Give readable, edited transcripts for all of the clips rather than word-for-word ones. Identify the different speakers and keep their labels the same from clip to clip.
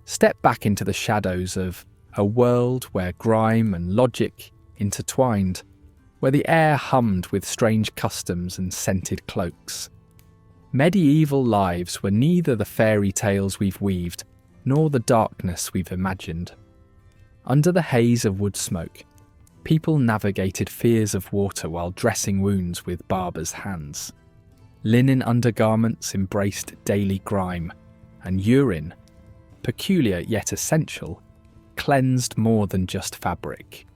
Speaker 1: Step back into the shadows of a world where grime and logic intertwined, where the air hummed with strange customs and scented cloaks. Medieval lives were neither the fairy tales we've weaved, nor the darkness we've imagined. Under the haze of wood smoke, people navigated fears of water while dressing wounds with barbers' hands. Linen undergarments embraced daily grime, and urine, peculiar yet essential, cleansed more than just fabric.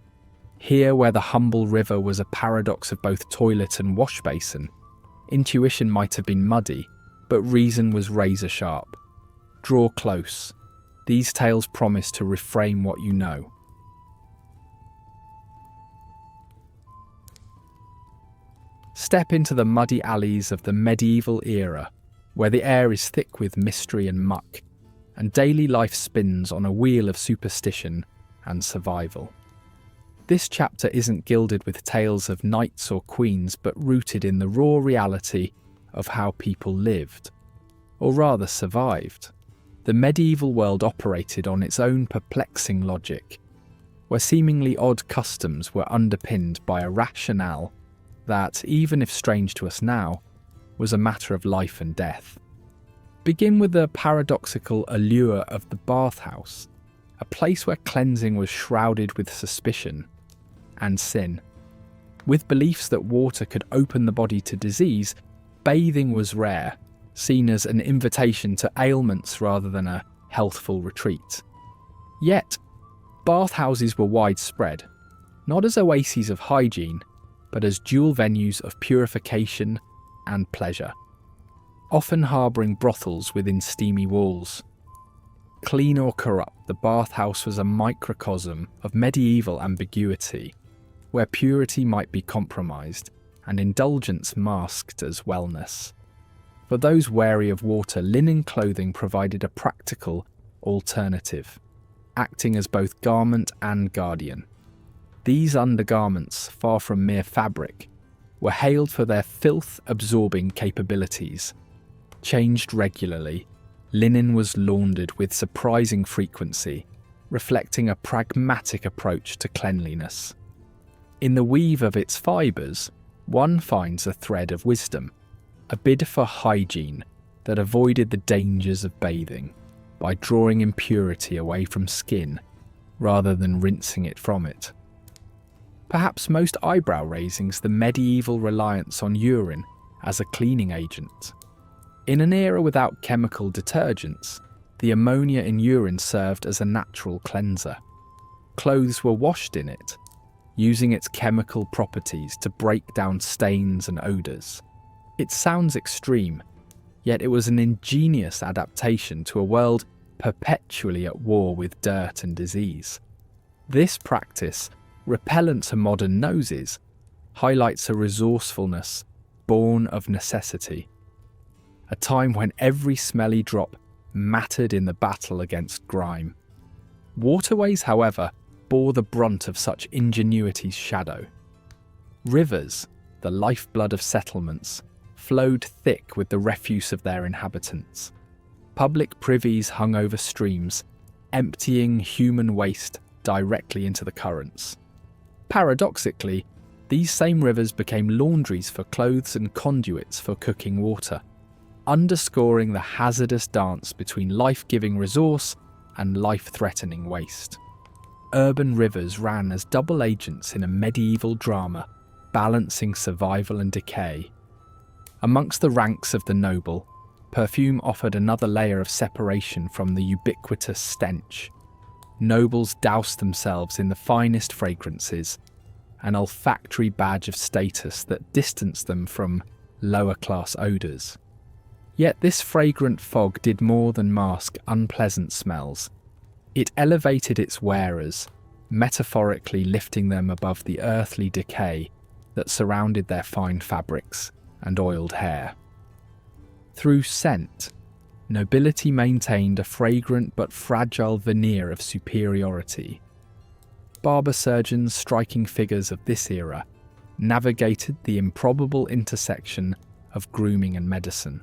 Speaker 1: Here, where the humble river was a paradox of both toilet and wash basin, intuition might have been muddy, but reason was razor sharp. Draw close. These tales promise to reframe what you know. Step into the muddy alleys of the medieval era, where the air is thick with mystery and muck, and daily life spins on a wheel of superstition and survival. This chapter isn't gilded with tales of knights or queens, but rooted in the raw reality of how people lived, or rather survived. The medieval world operated on its own perplexing logic, where seemingly odd customs were underpinned by a rationale that, even if strange to us now, was a matter of life and death. Begin with the paradoxical allure of the bathhouse, a place where cleansing was shrouded with suspicion and sin. With beliefs that water could open the body to disease, bathing was rare, seen as an invitation to ailments rather than a healthful retreat. Yet, bathhouses were widespread, not as oases of hygiene, but as dual venues of purification and pleasure, often harbouring brothels within steamy walls. Clean or corrupt, the bathhouse was a microcosm of medieval ambiguity, where purity might be compromised and indulgence masked as wellness. For those wary of water, linen clothing provided a practical alternative, acting as both garment and guardian. These undergarments, far from mere fabric, were hailed for their filth-absorbing capabilities. Changed regularly, linen was laundered with surprising frequency, reflecting a pragmatic approach to cleanliness. In the weave of its fibres, one finds a thread of wisdom, a bid for hygiene that avoided the dangers of bathing by drawing impurity away from skin rather than rinsing it from it. Perhaps most eyebrow-raising's the medieval reliance on urine as a cleaning agent. In an era without chemical detergents, the ammonia in urine served as a natural cleanser. Clothes were washed in it, using its chemical properties to break down stains and odours. It sounds extreme, yet it was an ingenious adaptation to a world perpetually at war with dirt and disease. This practice, repellent to modern noses, highlights a resourcefulness born of necessity, a time when every smelly drop mattered in the battle against grime. Waterways, however, bore the brunt of such ingenuity's shadow. Rivers, the lifeblood of settlements, flowed thick with the refuse of their inhabitants. Public privies hung over streams, emptying human waste directly into the currents. Paradoxically, these same rivers became laundries for clothes and conduits for cooking water, underscoring the hazardous dance between life-giving resource and life-threatening waste. Urban rivers ran as double agents in a medieval drama, balancing survival and decay. Amongst the ranks of the noble, perfume offered another layer of separation from the ubiquitous stench. Nobles doused themselves in the finest fragrances, an olfactory badge of status that distanced them from lower-class odours. Yet this fragrant fog did more than mask unpleasant smells. It elevated its wearers, metaphorically lifting them above the earthly decay that surrounded their fine fabrics and oiled hair. Through scent, nobility maintained a fragrant but fragile veneer of superiority. Barber surgeons, striking figures of this era, navigated the improbable intersection of grooming and medicine.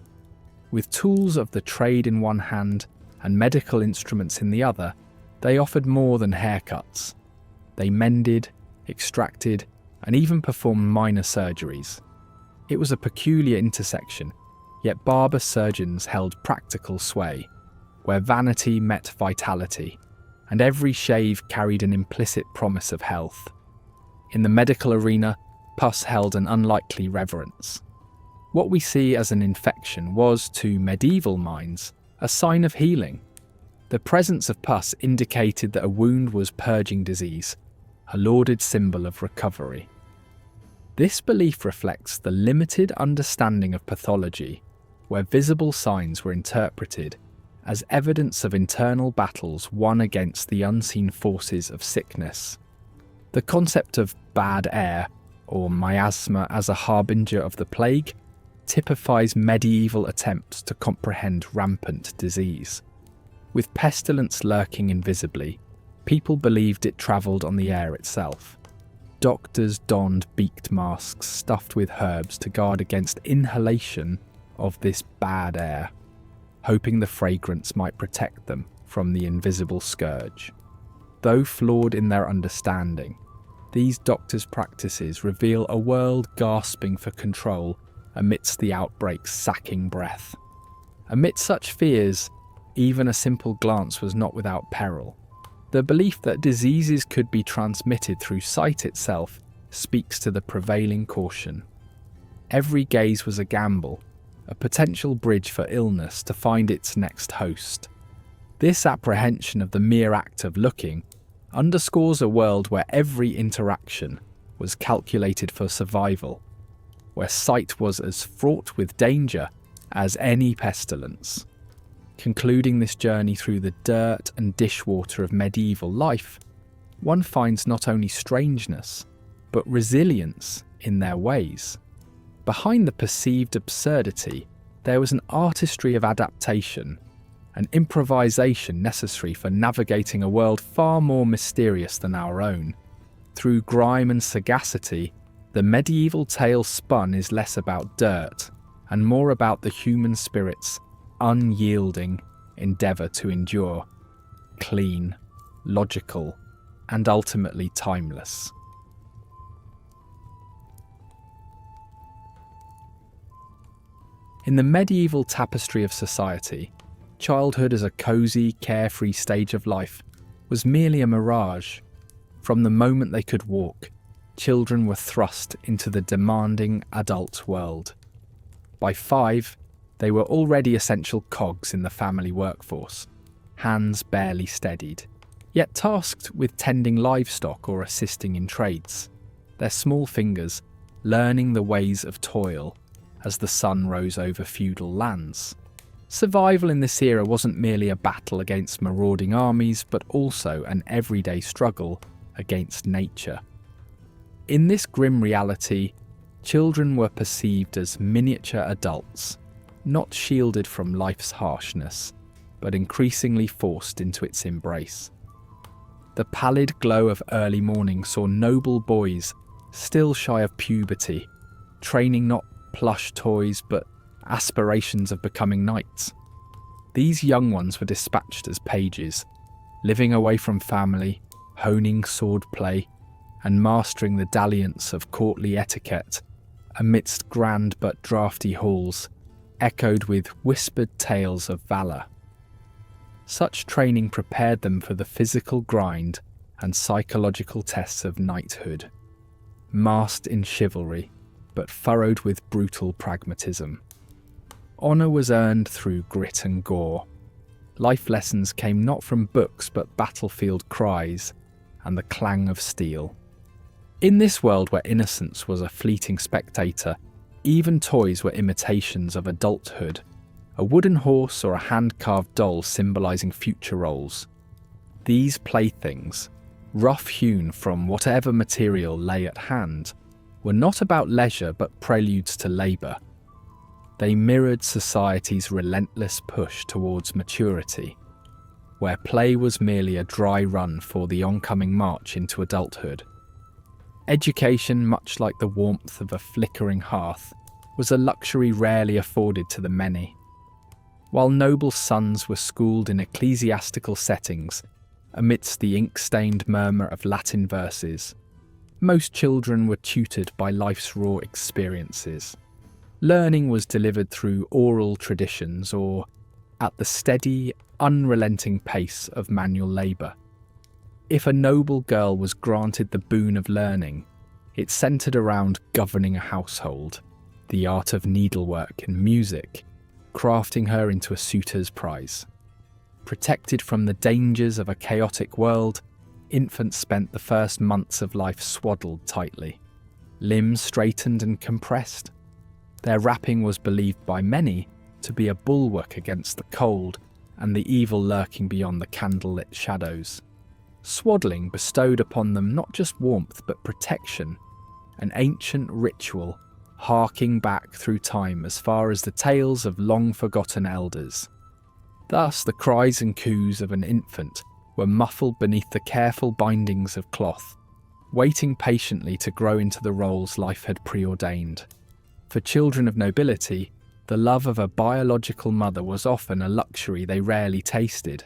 Speaker 1: With tools of the trade in one hand and medical instruments in the other, they offered more than haircuts. They mended, extracted, and even performed minor surgeries. It was a peculiar intersection, yet barber surgeons held practical sway, where vanity met vitality, and every shave carried an implicit promise of health. In the medical arena, pus held an unlikely reverence. What we see as an infection was, to medieval minds, a sign of healing. The presence of pus indicated that a wound was purging disease, a lauded symbol of recovery. This belief reflects the limited understanding of pathology, where visible signs were interpreted as evidence of internal battles won against the unseen forces of sickness. The concept of bad air, or miasma as a harbinger of the plague, typifies medieval attempts to comprehend rampant disease. With pestilence lurking invisibly, people believed it travelled on the air itself. Doctors donned beaked masks stuffed with herbs to guard against inhalation of this bad air, hoping the fragrance might protect them from the invisible scourge. Though flawed in their understanding, these doctors' practices reveal a world gasping for control amidst the outbreak's sacking breath. Amidst such fears, even a simple glance was not without peril. The belief that diseases could be transmitted through sight itself speaks to the prevailing caution. Every gaze was a gamble, a potential bridge for illness to find its next host. This apprehension of the mere act of looking underscores a world where every interaction was calculated for survival, where sight was as fraught with danger as any pestilence. Concluding this journey through the dirt and dishwater of medieval life, one finds not only strangeness, but resilience in their ways. Behind the perceived absurdity, there was an artistry of adaptation, an improvisation necessary for navigating a world far more mysterious than our own. Through grime and sagacity, the medieval tale spun is less about dirt and more about the human spirit's unyielding endeavour to endure, clean, logical, and ultimately timeless. In the medieval tapestry of society, childhood as a cosy, carefree stage of life was merely a mirage. From the moment they could walk, children were thrust into the demanding adult world. By 5, they were already essential cogs in the family workforce, hands barely steadied, yet tasked with tending livestock or assisting in trades, their small fingers learning the ways of toil as the sun rose over feudal lands. Survival in this era wasn't merely a battle against marauding armies, but also an everyday struggle against nature. In this grim reality, children were perceived as miniature adults, not shielded from life's harshness, but increasingly forced into its embrace. The pallid glow of early morning saw noble boys, still shy of puberty, training not plush toys but aspirations of becoming knights. These young ones were dispatched as pages, living away from family, honing swordplay, and mastering the dalliance of courtly etiquette amidst grand but draughty halls, echoed with whispered tales of valour. Such training prepared them for the physical grind and psychological tests of knighthood, masked in chivalry, but furrowed with brutal pragmatism. Honour was earned through grit and gore. Life lessons came not from books but battlefield cries and the clang of steel. In this world where innocence was a fleeting spectator, even toys were imitations of adulthood, a wooden horse or a hand-carved doll symbolising future roles. These playthings, rough-hewn from whatever material lay at hand, were not about leisure but preludes to labour. They mirrored society's relentless push towards maturity, where play was merely a dry run for the oncoming march into adulthood. Education, much like the warmth of a flickering hearth, was a luxury rarely afforded to the many. while noble sons were schooled in ecclesiastical settings amidst the ink-stained murmur of Latin verses. Most children were tutored by life's raw experiences. Learning was delivered through oral traditions or at the steady, unrelenting pace of manual labour. If a noble girl was granted the boon of learning, it centred around governing a household, the art of needlework and music, crafting her into a suitor's prize. Protected from the dangers of a chaotic world, infants spent the first months of life swaddled tightly, limbs straightened and compressed. Their wrapping was believed by many to be a bulwark against the cold and the evil lurking beyond the candlelit shadows. Swaddling bestowed upon them not just warmth but protection, an ancient ritual harking back through time as far as the tales of long-forgotten elders. Thus, the cries and coos of an infant were muffled beneath the careful bindings of cloth, waiting patiently to grow into the roles life had preordained. For children of nobility, the love of a biological mother was often a luxury they rarely tasted.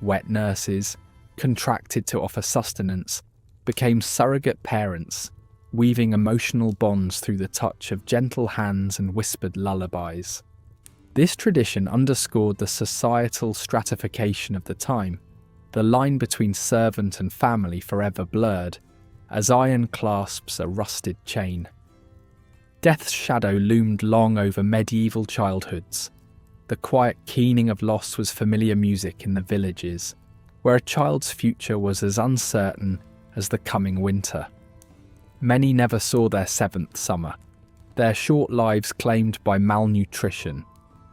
Speaker 1: Wet nurses, contracted to offer sustenance, became surrogate parents, weaving emotional bonds through the touch of gentle hands and whispered lullabies. This tradition underscored the societal stratification of the time, the line between servant and family forever blurred, as iron clasps a rusted chain. Death's shadow loomed long over medieval childhoods. The quiet keening of loss was familiar music in the villages, where a child's future was as uncertain as the coming winter. Many never saw their seventh summer, their short lives claimed by malnutrition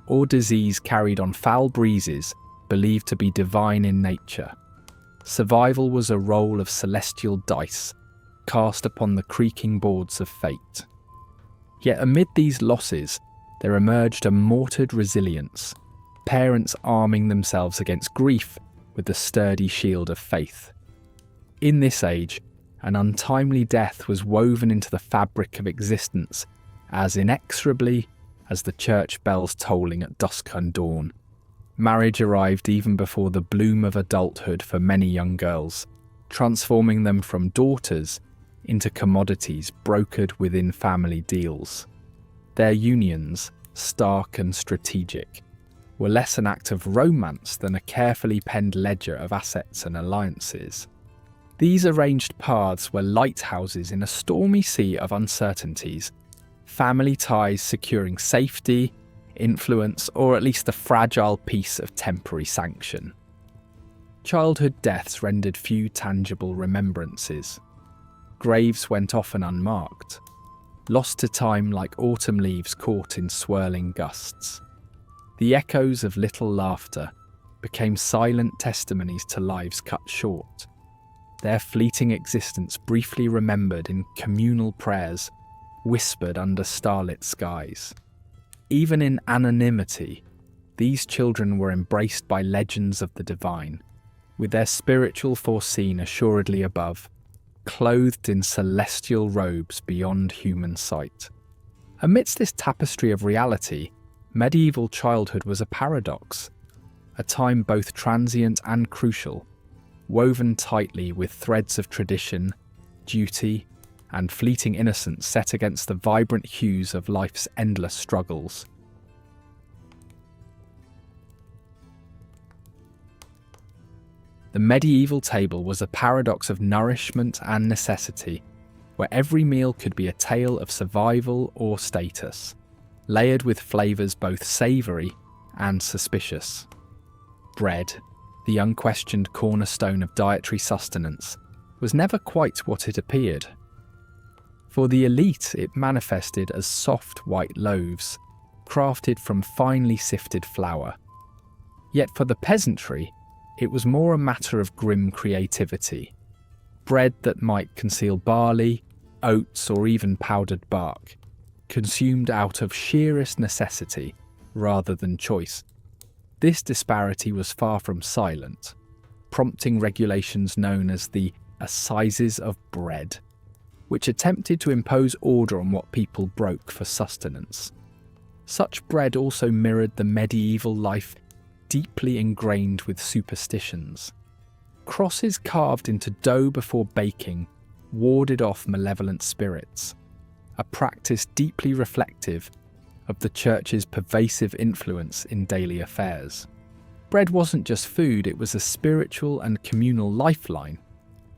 Speaker 1: or disease carried on foul breezes believed to be divine in nature. Survival was a roll of celestial dice cast upon the creaking boards of fate. Yet amid these losses, there emerged a mortared resilience, parents arming themselves against grief with the sturdy shield of faith. In this age, an untimely death was woven into the fabric of existence as inexorably as the church bells tolling at dusk and dawn. Marriage arrived even before the bloom of adulthood for many young girls, transforming them from daughters into commodities brokered within family deals. Their unions, stark and strategic, were less an act of romance than a carefully penned ledger of assets and alliances. These arranged paths were lighthouses in a stormy sea of uncertainties, family ties securing safety, influence, or at least the fragile peace of temporary sanction. Childhood deaths rendered few tangible remembrances. Graves went often unmarked, lost to time like autumn leaves caught in swirling gusts. The echoes of little laughter became silent testimonies to lives cut short, their fleeting existence briefly remembered in communal prayers whispered under starlit skies. Even in anonymity, these children were embraced by legends of the divine, with their spiritual foreseen assuredly above, clothed in celestial robes beyond human sight. Amidst this tapestry of reality, medieval childhood was a paradox, a time both transient and crucial, woven tightly with threads of tradition, duty, and fleeting innocence set against the vibrant hues of life's endless struggles. The medieval table was a paradox of nourishment and necessity, where every meal could be a tale of survival or status, layered with flavours both savoury and suspicious. Bread, the unquestioned cornerstone of dietary sustenance, was never quite what it appeared. For the elite, it manifested as soft white loaves, crafted from finely sifted flour. Yet for the peasantry, it was more a matter of grim creativity. Bread that might conceal barley, oats, or even powdered bark, consumed out of sheerest necessity rather than choice. This disparity was far from silent, prompting regulations known as the Assizes of Bread, which attempted to impose order on what people broke for sustenance. Such bread also mirrored the medieval life deeply ingrained with superstitions. Crosses carved into dough before baking warded off malevolent spirits, a practice deeply reflective of the church's pervasive influence in daily affairs. Bread wasn't just food, it was a spiritual and communal lifeline,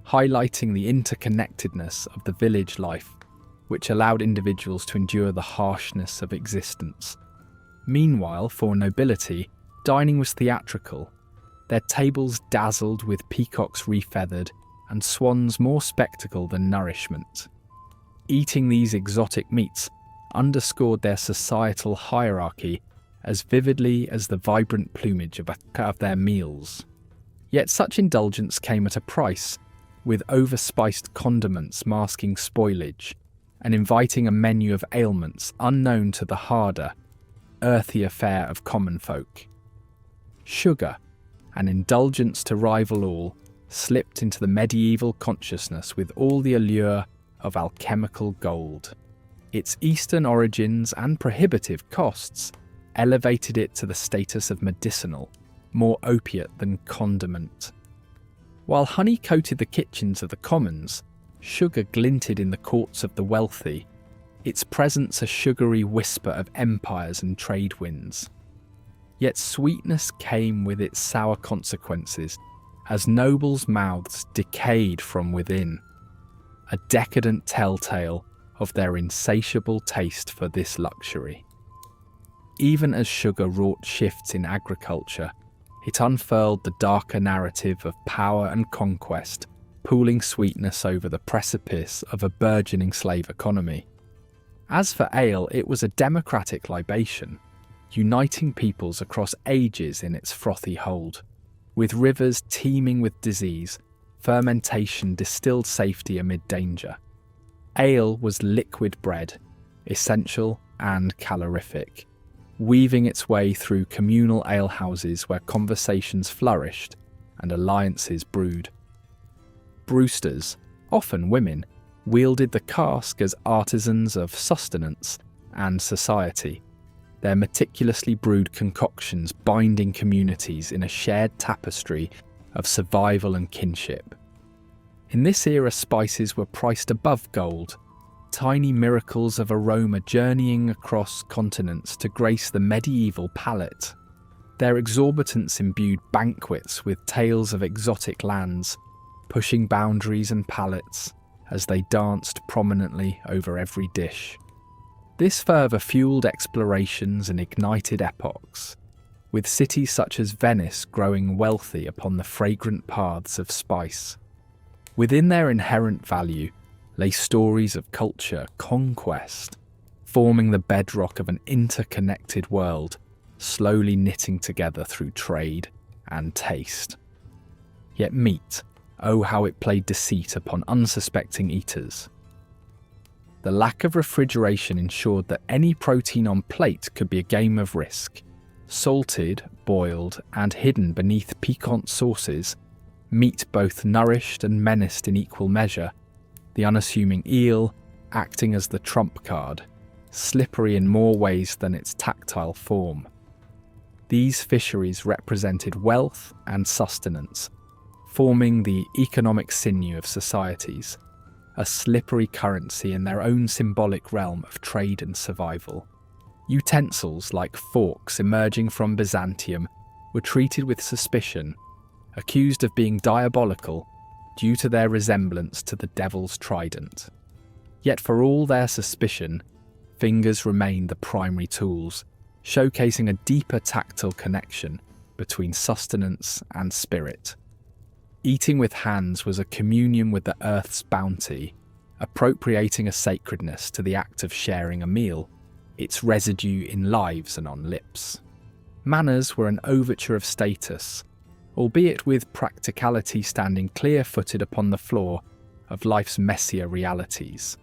Speaker 1: highlighting the interconnectedness of the village life, which allowed individuals to endure the harshness of existence. Meanwhile, for nobility, dining was theatrical, their tables dazzled with peacocks refeathered and swans more spectacle than nourishment. Eating these exotic meats underscored their societal hierarchy as vividly as the vibrant plumage of their meals. Yet such indulgence came at a price, with overspiced condiments masking spoilage and inviting a menu of ailments unknown to the harder, earthier fare of common folk. Sugar, an indulgence to rival all, slipped into the medieval consciousness with all the allure of alchemical gold. Its Eastern origins and prohibitive costs elevated it to the status of medicinal, more opiate than condiment. While honey coated the kitchens of the commons, sugar glinted in the courts of the wealthy, its presence a sugary whisper of empires and trade winds. Yet sweetness came with its sour consequences as nobles' mouths decayed from within, a decadent telltale of their insatiable taste for this luxury. Even as sugar wrought shifts in agriculture, it unfurled the darker narrative of power and conquest, pooling sweetness over the precipice of a burgeoning slave economy. As for ale, it was a democratic libation, uniting peoples across ages in its frothy hold. With rivers teeming with disease, fermentation distilled safety amid danger. Ale was liquid bread, essential and calorific, weaving its way through communal alehouses where conversations flourished and alliances brewed. Brewsters, often women, wielded the cask as artisans of sustenance and society, their meticulously brewed concoctions binding communities in a shared tapestry of survival and kinship. In this era, spices were priced above gold, tiny miracles of aroma journeying across continents to grace the medieval palate. Their exorbitance imbued banquets with tales of exotic lands, pushing boundaries and palates as they danced prominently over every dish. This fervour fueled explorations and ignited epochs, with cities such as Venice growing wealthy upon the fragrant paths of spice. Within their inherent value lay stories of culture conquest, forming the bedrock of an interconnected world, slowly knitting together through trade and taste. Yet meat, oh how it played deceit upon unsuspecting eaters. The lack of refrigeration ensured that any protein on plate could be a game of risk. Salted, boiled, and hidden beneath piquant sauces, meat both nourished and menaced in equal measure, the unassuming eel acting as the trump card, slippery in more ways than its tactile form. These fisheries represented wealth and sustenance, forming the economic sinew of societies, a slippery currency in their own symbolic realm of trade and survival. Utensils like forks emerging from Byzantium were treated with suspicion, accused of being diabolical due to their resemblance to the devil's trident. Yet for all their suspicion, fingers remained the primary tools, showcasing a deeper tactile connection between sustenance and spirit. Eating with hands was a communion with the earth's bounty, appropriating a sacredness to the act of sharing a meal, its residue in lives and on lips. Manners were an overture of status, albeit with practicality standing clear-footed upon the floor of life's messier realities.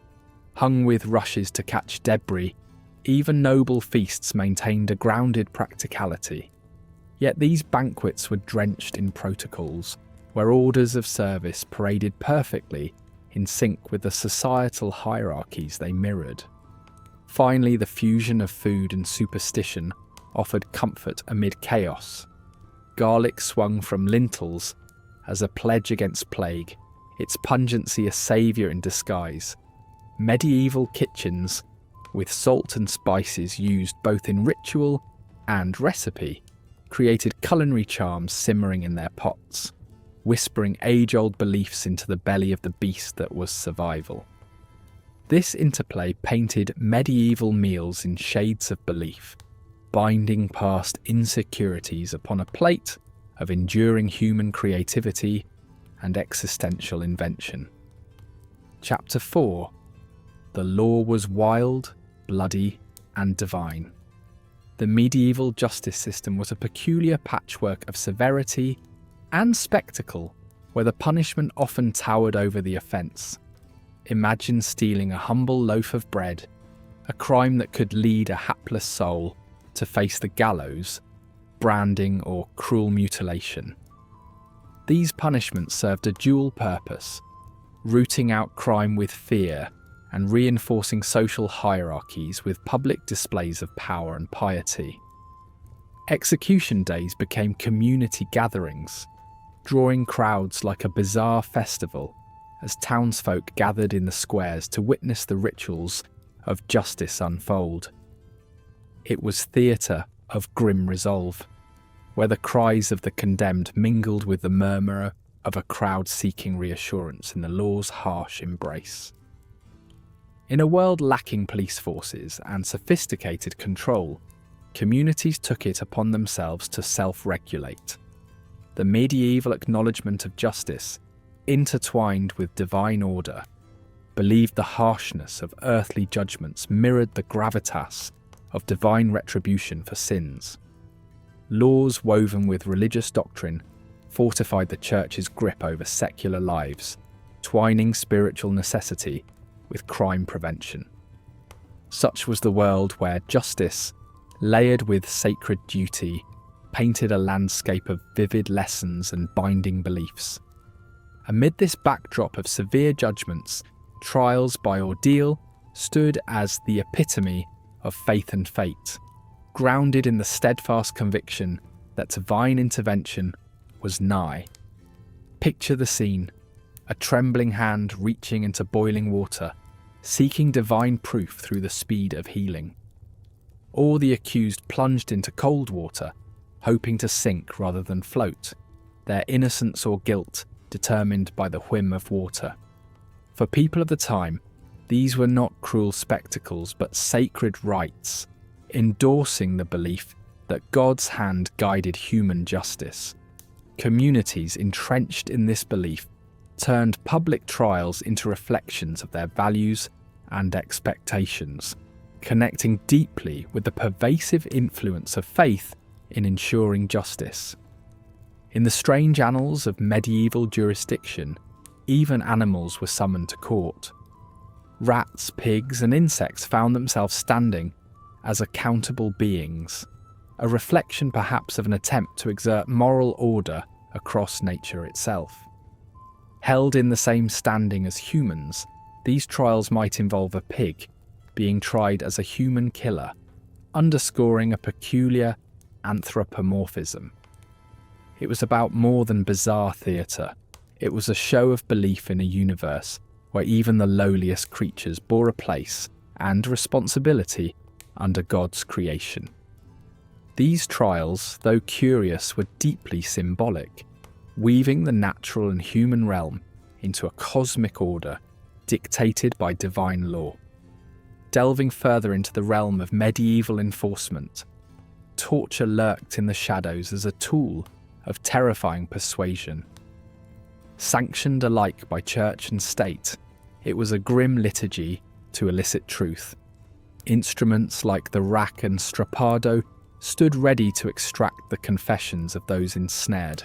Speaker 1: Hung with rushes to catch debris, even noble feasts maintained a grounded practicality. Yet these banquets were drenched in protocols, where orders of service paraded perfectly in sync with the societal hierarchies they mirrored. Finally, the fusion of food and superstition offered comfort amid chaos. Garlic swung from lintels as a pledge against plague, its pungency a saviour in disguise. Medieval kitchens, with salt and spices used both in ritual and recipe, created culinary charms simmering in their pots, whispering age-old beliefs into the belly of the beast that was survival. This interplay painted medieval meals in shades of belief, binding past insecurities upon a plate of enduring human creativity and existential invention. Chapter 4. The law was wild, bloody, and divine. The medieval justice system was a peculiar patchwork of severity and spectacle, where the punishment often towered over the offence. Imagine stealing a humble loaf of bread, a crime that could lead a hapless soul to face the gallows, branding, or cruel mutilation. These punishments served a dual purpose, rooting out crime with fear and reinforcing social hierarchies with public displays of power and piety. Execution days became community gatherings, drawing crowds like a bizarre festival as townsfolk gathered in the squares to witness the rituals of justice unfold. It was theatre of grim resolve, where the cries of the condemned mingled with the murmur of a crowd seeking reassurance in the law's harsh embrace. In a world lacking police forces and sophisticated control, communities took it upon themselves to self-regulate. The medieval acknowledgement of justice, intertwined with divine order, believed the harshness of earthly judgments mirrored the gravitas of divine retribution for sins. Laws woven with religious doctrine fortified the Church's grip over secular lives, twining spiritual necessity with crime prevention. Such was the world where justice, layered with sacred duty, painted a landscape of vivid lessons and binding beliefs. Amid this backdrop of severe judgments, trials by ordeal stood as the epitome of faith and fate, grounded in the steadfast conviction that divine intervention was nigh. Picture the scene: a trembling hand reaching into boiling water, seeking divine proof through the speed of healing. Or the accused plunged into cold water, hoping to sink rather than float, their innocence or guilt determined by the whim of water. For people of the time, these were not cruel spectacles but sacred rites, endorsing the belief that God's hand guided human justice. Communities entrenched in this belief turned public trials into reflections of their values and expectations, connecting deeply with the pervasive influence of faith in ensuring justice. In the strange annals of medieval jurisdiction, even animals were summoned to court. Rats, pigs, and insects found themselves standing as accountable beings, a reflection perhaps of an attempt to exert moral order across nature itself. Held in the same standing as humans, these trials might involve a pig being tried as a human killer, underscoring a peculiar anthropomorphism. It was about more than bizarre theatre. It was a show of belief in a universe where even the lowliest creatures bore a place and responsibility under God's creation. These trials, though curious, were deeply symbolic, weaving the natural and human realm into a cosmic order dictated by divine law. Delving further into the realm of medieval enforcement, torture lurked in the shadows as a tool of terrifying persuasion. Sanctioned alike by church and state, it was a grim liturgy to elicit truth. Instruments like the rack and strappado stood ready to extract the confessions of those ensnared.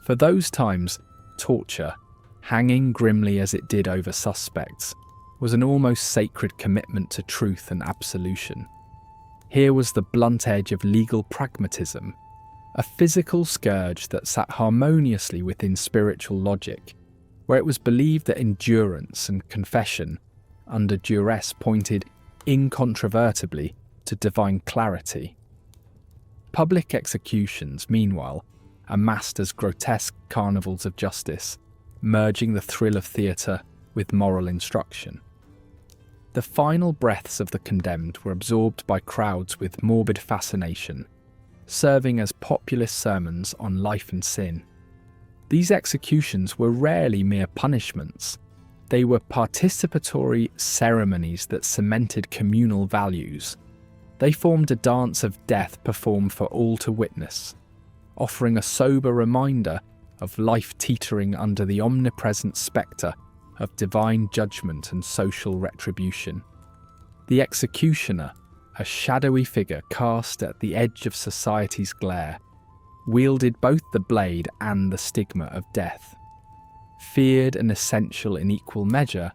Speaker 1: For those times, torture, hanging grimly as it did over suspects, was an almost sacred commitment to truth and absolution. Here was the blunt edge of legal pragmatism, a physical scourge that sat harmoniously within spiritual logic, where it was believed that endurance and confession under duress pointed incontrovertibly to divine clarity. Public executions, meanwhile, amassed as grotesque carnivals of justice, merging the thrill of theatre with moral instruction. The final breaths of the condemned were absorbed by crowds with morbid fascination, serving as populist sermons on life and sin. These executions were rarely mere punishments. They were participatory ceremonies that cemented communal values. They formed a dance of death performed for all to witness, offering a sober reminder of life teetering under the omnipresent spectre of divine judgment and social retribution. The executioner, a shadowy figure cast at the edge of society's glare, wielded both the blade and the stigma of death. Feared and essential in equal measure,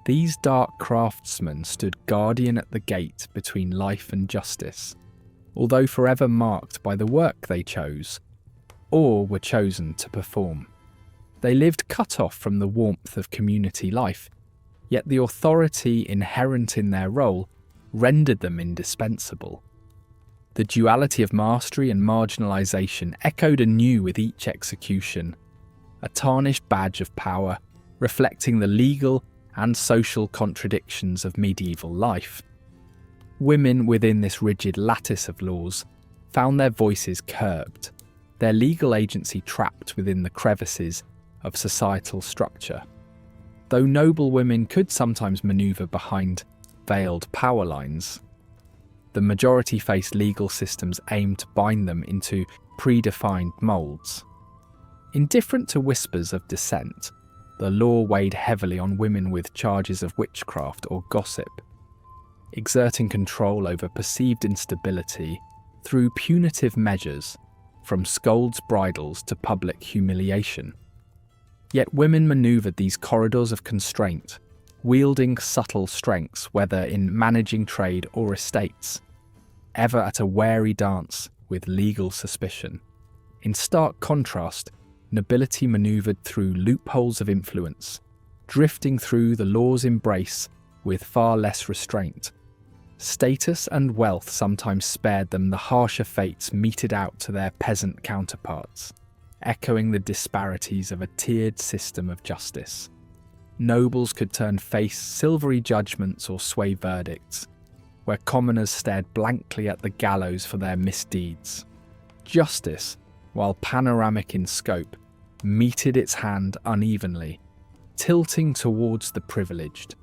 Speaker 1: these dark craftsmen stood guardian at the gate between life and justice, although forever marked by the work they chose, or were chosen to perform. They lived cut off from the warmth of community life, yet the authority inherent in their role rendered them indispensable. The duality of mastery and marginalisation echoed anew with each execution, a tarnished badge of power reflecting the legal and social contradictions of medieval life. Women within this rigid lattice of laws found their voices curbed, their legal agency trapped within the crevices of societal structure. Though noble women could sometimes manoeuvre behind veiled power lines, the majority faced legal systems aimed to bind them into predefined moulds. Indifferent to whispers of dissent, the law weighed heavily on women with charges of witchcraft or gossip, exerting control over perceived instability through punitive measures, from scold's bridles to public humiliation. Yet women manoeuvred these corridors of constraint, wielding subtle strengths whether in managing trade or estates, ever at a wary dance with legal suspicion. In stark contrast, nobility manoeuvred through loopholes of influence, drifting through the law's embrace with far less restraint. Status and wealth sometimes spared them the harsher fates meted out to their peasant counterparts, echoing the disparities of a tiered system of justice. Nobles could face silvery judgments or sway verdicts, where commoners stared blankly at the gallows for their misdeeds. Justice, while panoramic in scope, meted its hand unevenly, tilting towards the privileged,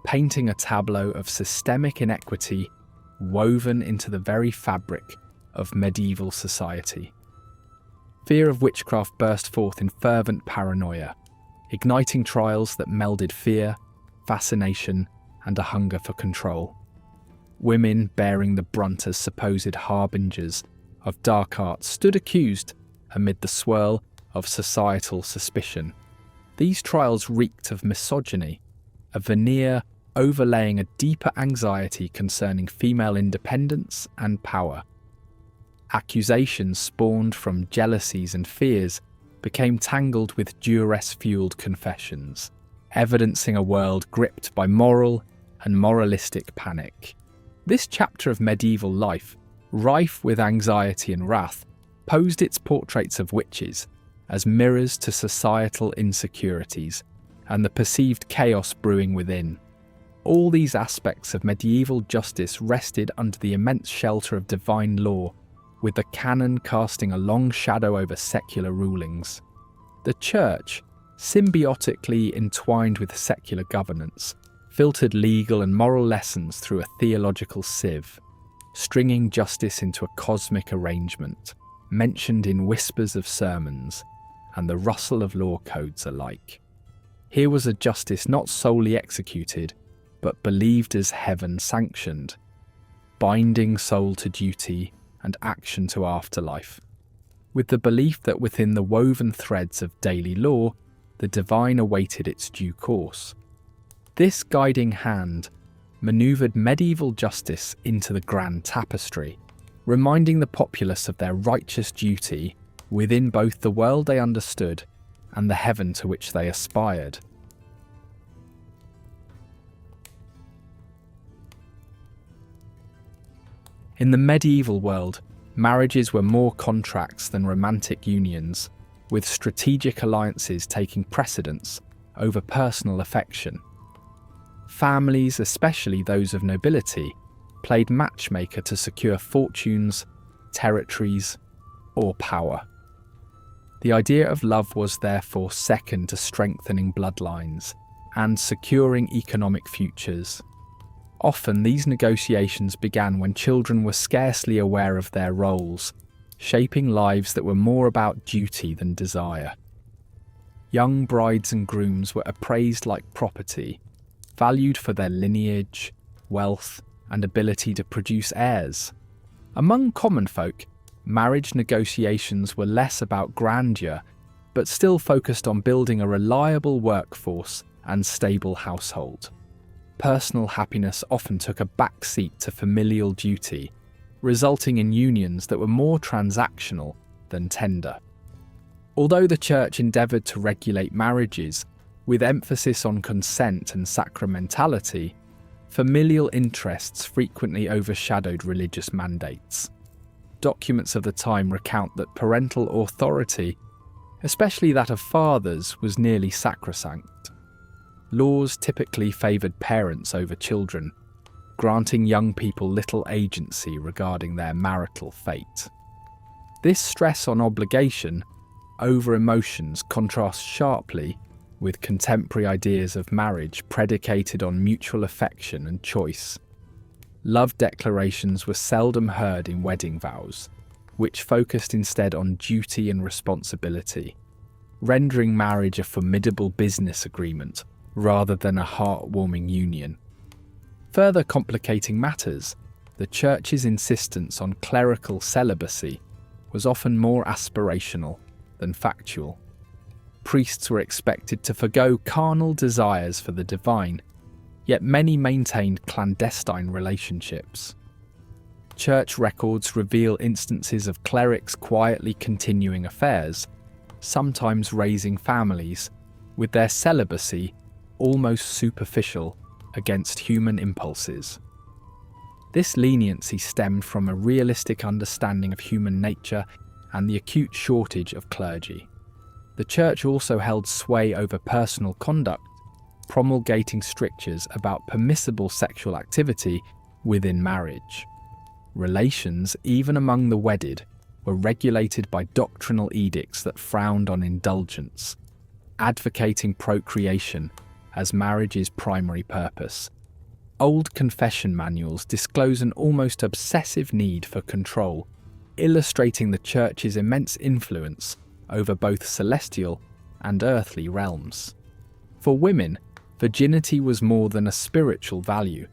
Speaker 1: painting a tableau of systemic inequity woven into the very fabric of medieval society. Fear of witchcraft burst forth in fervent paranoia, igniting trials that melded fear, fascination, and a hunger for control. Women bearing the brunt as supposed harbingers of dark arts stood accused amid the swirl of societal suspicion. These trials reeked of misogyny, a veneer overlaying a deeper anxiety concerning female independence and power. Accusations spawned from jealousies and fears became tangled with duress-fueled confessions, evidencing a world gripped by moral and moralistic panic. This chapter of medieval life, rife with anxiety and wrath, posed its portraits of witches as mirrors to societal insecurities and the perceived chaos brewing within. All these aspects of medieval justice rested under the immense shelter of divine law, with the canon casting a long shadow over secular rulings. The Church, symbiotically entwined with secular governance, filtered legal and moral lessons through a theological sieve, stringing justice into a cosmic arrangement, mentioned in whispers of sermons and the rustle of law codes alike. Here was a justice not solely executed, but believed as heaven-sanctioned, binding soul to duty and action to afterlife, with the belief that within the woven threads of daily law, the divine awaited its due course. This guiding hand manoeuvred medieval justice into the grand tapestry, reminding the populace of their righteous duty within both the world they understood and the heaven to which they aspired. In the medieval world, marriages were more contracts than romantic unions, with strategic alliances taking precedence over personal affection. Families, especially those of nobility, played matchmaker to secure fortunes, territories, or power. The idea of love was therefore second to strengthening bloodlines and securing economic futures. Often these negotiations began when children were scarcely aware of their roles, shaping lives that were more about duty than desire. Young brides and grooms were appraised like property, valued for their lineage, wealth, and ability to produce heirs. Among common folk, marriage negotiations were less about grandeur, but still focused on building a reliable workforce and stable household. Personal happiness often took a back seat to familial duty, resulting in unions that were more transactional than tender. Although the Church endeavoured to regulate marriages, with emphasis on consent and sacramentality, familial interests frequently overshadowed religious mandates. Documents of the time recount that parental authority, especially that of fathers, was nearly sacrosanct. Laws typically favoured parents over children, granting young people little agency regarding their marital fate. This stress on obligation over emotions contrasts sharply with contemporary ideas of marriage predicated on mutual affection and choice. Love declarations were seldom heard in wedding vows, which focused instead on duty and responsibility, rendering marriage a formidable business agreement rather than a heartwarming union. Further complicating matters, the Church's insistence on clerical celibacy was often more aspirational than factual. Priests were expected to forgo carnal desires for the divine, yet many maintained clandestine relationships. Church records reveal instances of clerics quietly continuing affairs, sometimes raising families, with their celibacy almost superficial against human impulses. This leniency stemmed from a realistic understanding of human nature and the acute shortage of clergy. The Church also held sway over personal conduct, promulgating strictures about permissible sexual activity within marriage. Relations, even among the wedded, were regulated by doctrinal edicts that frowned on indulgence, advocating procreation as marriage's primary purpose. Old confession manuals disclose an almost obsessive need for control, illustrating the Church's immense influence over both celestial and earthly realms. For women, virginity was more than a spiritual value.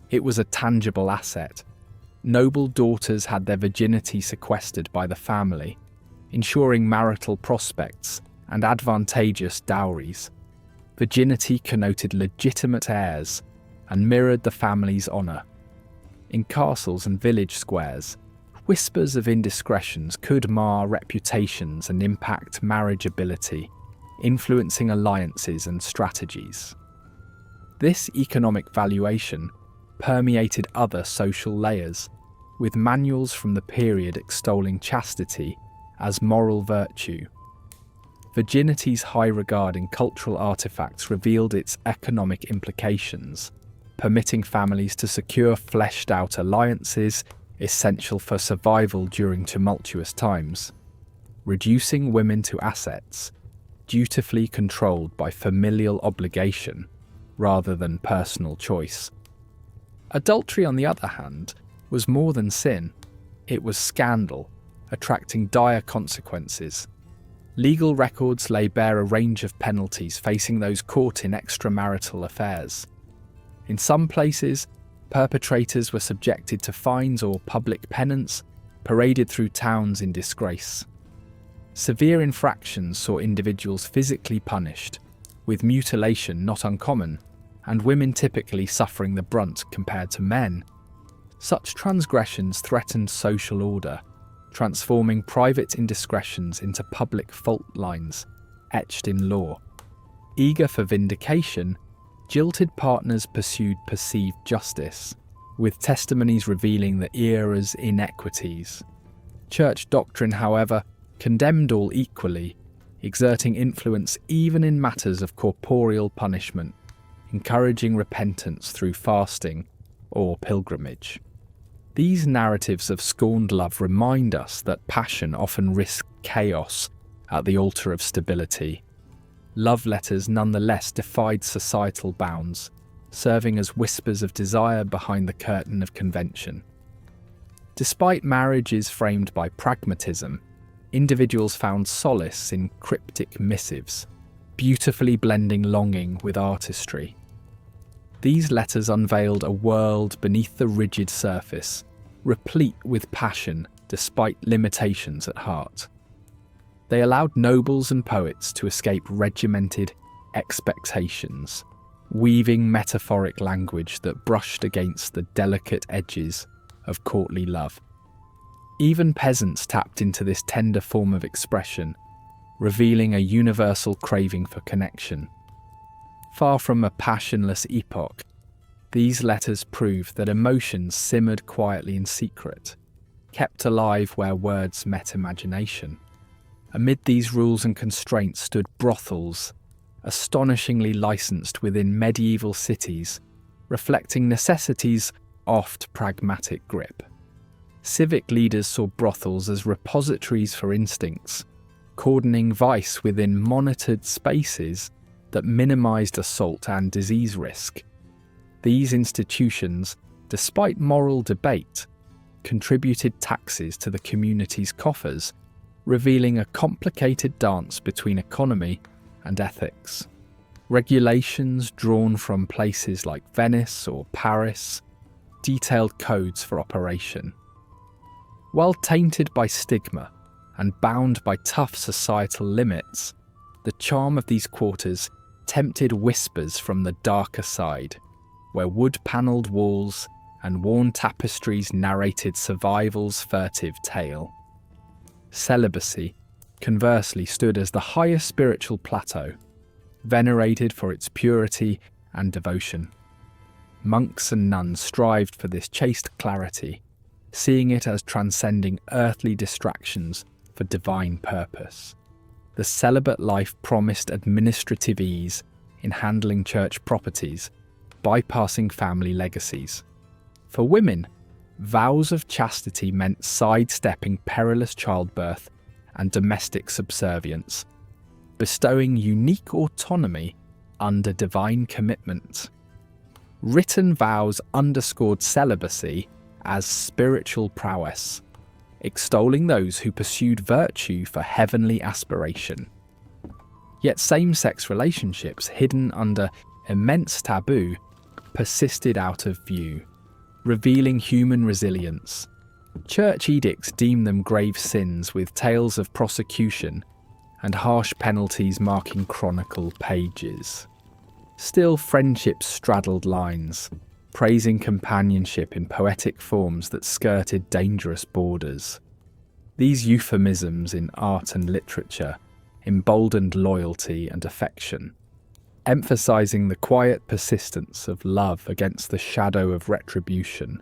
Speaker 1: It was a tangible asset. Noble daughters had their virginity sequestered by the family, ensuring marital prospects and advantageous dowries. Virginity connoted legitimate heirs and mirrored the family's honour. In castles and village squares, whispers of indiscretions could mar reputations and impact marriageability, influencing alliances and strategies. This economic valuation permeated other social layers, with manuals from the period extolling chastity as moral virtue. Virginity's high regard in cultural artifacts revealed its economic implications, permitting families to secure fleshed-out alliances essential for survival during tumultuous times, reducing women to assets, dutifully controlled by familial obligation rather than personal choice. Adultery, on the other hand, was more than sin. It was scandal, attracting dire consequences. Legal records lay bare a range of penalties facing those caught in extramarital affairs. In some places, perpetrators were subjected to fines or public penance, paraded through towns in disgrace. Severe infractions saw individuals physically punished, with mutilation not uncommon, and women typically suffering the brunt compared to men. Such transgressions threatened social order, transforming private indiscretions into public fault lines, etched in law. Eager for vindication, jilted partners pursued perceived justice, with testimonies revealing the era's inequities. Church doctrine, however, condemned all equally, exerting influence even in matters of corporeal punishment, encouraging repentance through fasting or pilgrimage. These narratives of scorned love remind us that passion often risks chaos at the altar of stability. Love letters nonetheless defied societal bounds, serving as whispers of desire behind the curtain of convention. Despite marriages framed by pragmatism, individuals found solace in cryptic missives, beautifully blending longing with artistry. These letters unveiled a world beneath the rigid surface, replete with passion despite limitations at heart. They allowed nobles and poets to escape regimented expectations, weaving metaphoric language that brushed against the delicate edges of courtly love. Even peasants tapped into this tender form of expression, revealing a universal craving for connection. Far from a passionless epoch, these letters prove that emotions simmered quietly in secret, kept alive where words met imagination. Amid these rules and constraints stood brothels, astonishingly licensed within medieval cities, reflecting necessity's oft pragmatic grip. Civic leaders saw brothels as repositories for instincts, cordoning vice within monitored spaces that minimized assault and disease risk. These institutions, despite moral debate, contributed taxes to the community's coffers, revealing a complicated dance between economy and ethics. Regulations drawn from places like Venice or Paris detailed codes for operation. While tainted by stigma and bound by tough societal limits, the charm of these quarters tempted whispers from the darker side, where wood-panelled walls and worn tapestries narrated survival's furtive tale. Celibacy, conversely, stood as the highest spiritual plateau, venerated for its purity and devotion. Monks and nuns strived for this chaste clarity, seeing it as transcending earthly distractions for divine purpose. The celibate life promised administrative ease in handling church properties, bypassing family legacies. For women, vows of chastity meant sidestepping perilous childbirth and domestic subservience, bestowing unique autonomy under divine commitment. Written vows underscored celibacy as spiritual prowess, extolling those who pursued virtue for heavenly aspiration. Yet same-sex relationships, hidden under immense taboo, persisted out of view, revealing human resilience. Church edicts deemed them grave sins, with tales of prosecution and harsh penalties marking chronicle pages. Still, friendships straddled lines, praising companionship in poetic forms that skirted dangerous borders. These euphemisms in art and literature emboldened loyalty and affection, emphasizing the quiet persistence of love against the shadow of retribution,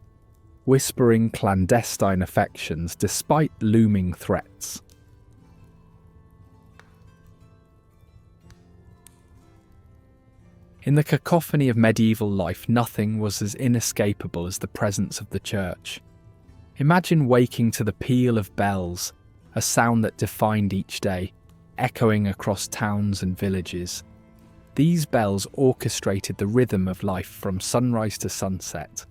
Speaker 1: whispering clandestine affections despite looming threats. In the cacophony of medieval life, nothing was as inescapable as the presence of the church. Imagine waking to the peal of bells, a sound that defined each day, echoing across towns and villages. These bells orchestrated the rhythm of life from sunrise to sunset,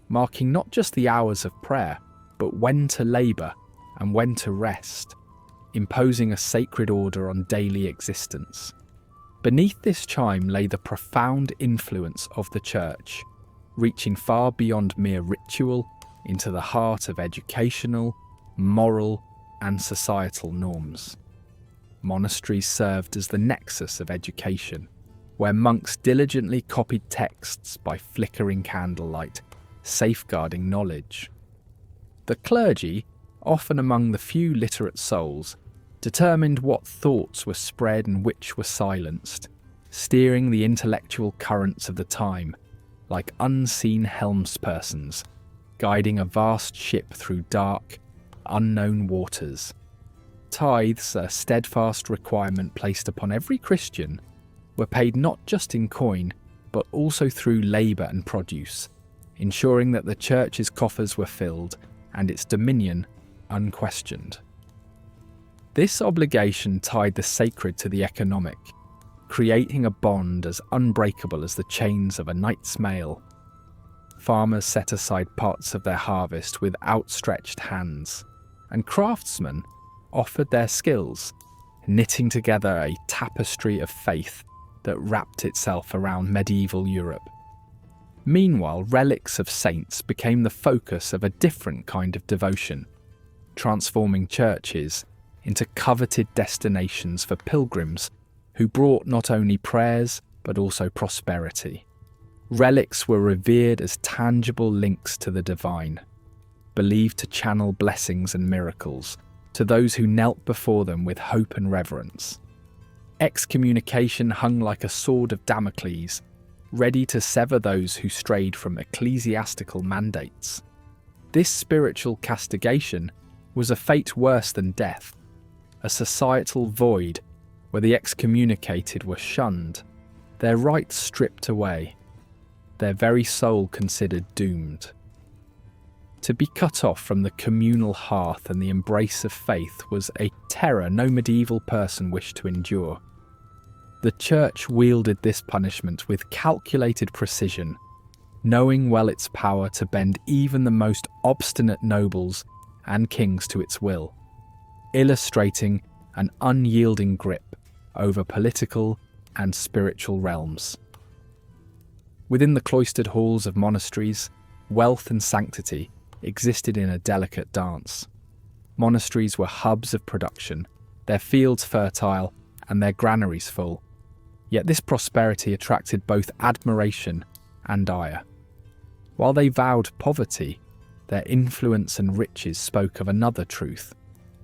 Speaker 1: marking not just the hours of prayer, but when to labour and when to rest, imposing a sacred order on daily existence. Beneath this chime lay the profound influence of the church, reaching far beyond mere ritual into the heart of educational, moral, and societal norms. Monasteries served as the nexus of education, where monks diligently copied texts by flickering candlelight, safeguarding knowledge. The clergy, often among the few literate souls, determined what thoughts were spread and which were silenced, steering the intellectual currents of the time, like unseen helmspersons, guiding a vast ship through dark, unknown waters. Tithes, a steadfast requirement placed upon every Christian, were paid not just in coin, but also through labour and produce, ensuring that the church's coffers were filled and its dominion unquestioned. This obligation tied the sacred to the economic, creating a bond as unbreakable as the chains of a knight's mail. Farmers set aside parts of their harvest with outstretched hands, and craftsmen offered their skills, knitting together a tapestry of faith that wrapped itself around medieval Europe. Meanwhile, relics of saints became the focus of a different kind of devotion, transforming churches into coveted destinations for pilgrims who brought not only prayers but also prosperity. Relics were revered as tangible links to the divine, believed to channel blessings and miracles to those who knelt before them with hope and reverence. Excommunication hung like a sword of Damocles, ready to sever those who strayed from ecclesiastical mandates. This spiritual castigation was a fate worse than death, a societal void where the excommunicated were shunned, their rights stripped away, their very soul considered doomed. To be cut off from the communal hearth and the embrace of faith was a terror no medieval person wished to endure. The Church wielded this punishment with calculated precision, knowing well its power to bend even the most obstinate nobles and kings to its will, illustrating an unyielding grip over political and spiritual realms. Within the cloistered halls of monasteries, wealth and sanctity existed in a delicate dance. Monasteries were hubs of production, their fields fertile and their granaries full. Yet this prosperity attracted both admiration and ire. While they vowed poverty, their influence and riches spoke of another truth,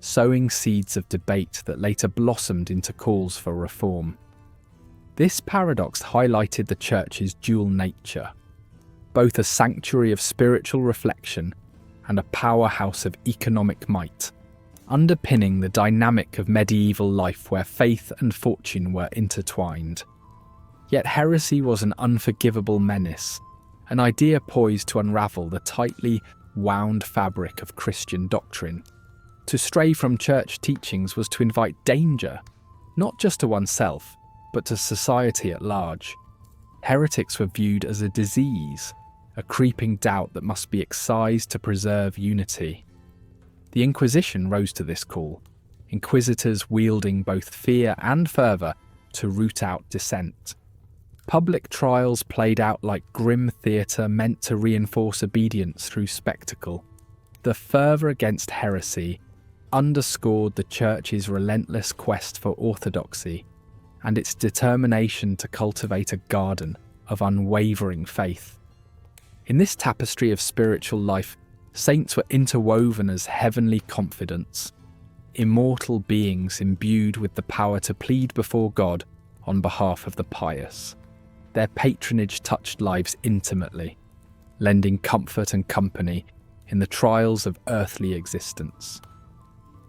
Speaker 1: sowing seeds of debate that later blossomed into calls for reform. This paradox highlighted the Church's dual nature, both a sanctuary of spiritual reflection and a powerhouse of economic might, underpinning the dynamic of medieval life where faith and fortune were intertwined. Yet heresy was an unforgivable menace, an idea poised to unravel the tightly wound fabric of Christian doctrine. To stray from church teachings was to invite danger, not just to oneself, but to society at large. Heretics were viewed as a disease, a creeping doubt that must be excised to preserve unity. The Inquisition rose to this call, inquisitors wielding both fear and fervour to root out dissent. Public trials played out like grim theatre meant to reinforce obedience through spectacle. The fervour against heresy underscored the Church's relentless quest for orthodoxy and its determination to cultivate a garden of unwavering faith. In this tapestry of spiritual life, saints were interwoven as heavenly confidants, immortal beings imbued with the power to plead before God on behalf of the pious. Their patronage touched lives intimately, lending comfort and company in the trials of earthly existence.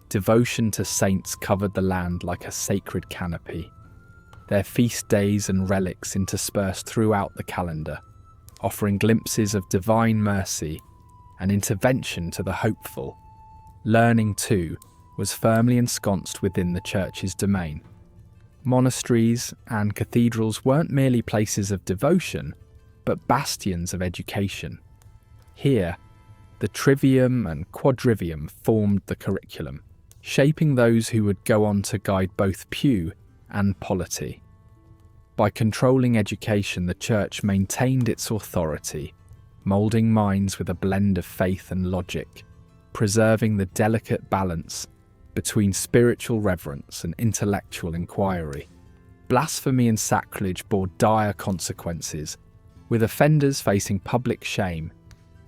Speaker 1: Devotion to saints covered the land like a sacred canopy, their feast days and relics interspersed throughout the calendar, offering glimpses of divine mercy and intervention to the hopeful. Learning, too, was firmly ensconced within the Church's domain. Monasteries and cathedrals weren't merely places of devotion, but bastions of education. Here, the trivium and quadrivium formed the curriculum, shaping those who would go on to guide both pew and polity. By controlling education, the Church maintained its authority, moulding minds with a blend of faith and logic, preserving the delicate balance between spiritual reverence and intellectual inquiry. Blasphemy and sacrilege bore dire consequences, with offenders facing public shame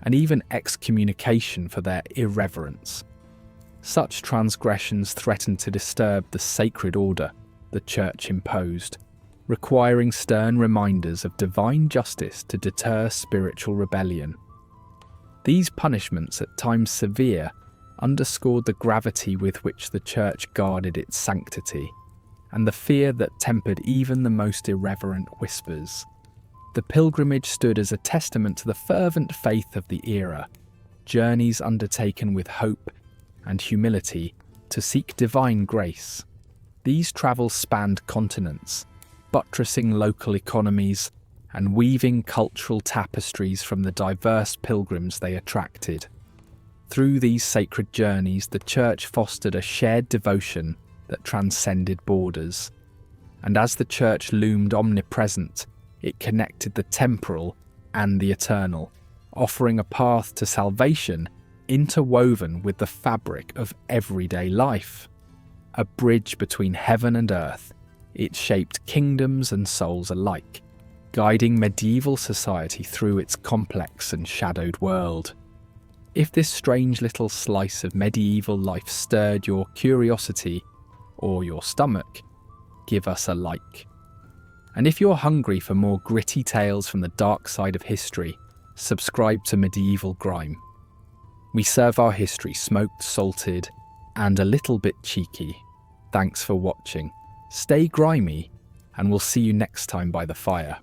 Speaker 1: and even excommunication for their irreverence. Such transgressions threatened to disturb the sacred order the Church imposed, requiring stern reminders of divine justice to deter spiritual rebellion. These punishments, at times severe, underscored the gravity with which the Church guarded its sanctity, and the fear that tempered even the most irreverent whispers. The pilgrimage stood as a testament to the fervent faith of the era, journeys undertaken with hope and humility to seek divine grace. These travels spanned continents, buttressing local economies and weaving cultural tapestries from the diverse pilgrims they attracted. Through these sacred journeys, the Church fostered a shared devotion that transcended borders. And as the Church loomed omnipresent, it connected the temporal and the eternal, offering a path to salvation interwoven with the fabric of everyday life. A bridge between heaven and earth, it shaped kingdoms and souls alike, guiding medieval society through its complex and shadowed world. If this strange little slice of medieval life stirred your curiosity or your stomach, give us a like. And if you're hungry for more gritty tales from the dark side of history, subscribe to Medieval Grime. We serve our history smoked, salted, and a little bit cheeky. Thanks for watching. Stay grimy, and we'll see you next time by the fire.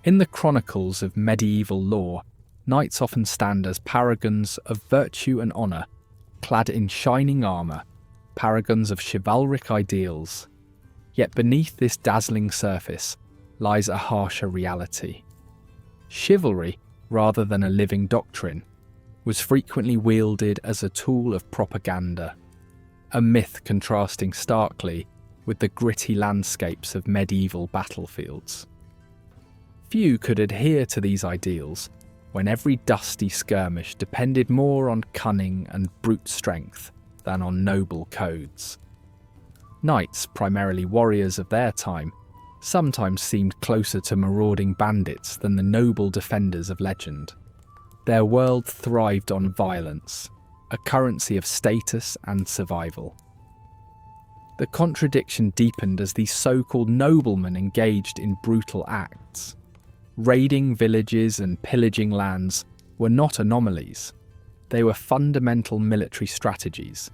Speaker 1: In the chronicles of medieval lore, knights often stand as paragons of virtue and honour, clad in shining armour, paragons of chivalric ideals. Yet beneath this dazzling surface lies a harsher reality. Chivalry, rather than a living doctrine, was frequently wielded as a tool of propaganda, a myth contrasting starkly with the gritty landscapes of medieval battlefields. Few could adhere to these ideals when every dusty skirmish depended more on cunning and brute strength than on noble codes. Knights, primarily warriors of their time, sometimes seemed closer to marauding bandits than the noble defenders of legend. Their world thrived on violence, a currency of status and survival. The contradiction deepened as these so-called noblemen engaged in brutal acts. Raiding villages and pillaging lands were not anomalies. They were fundamental military strategies.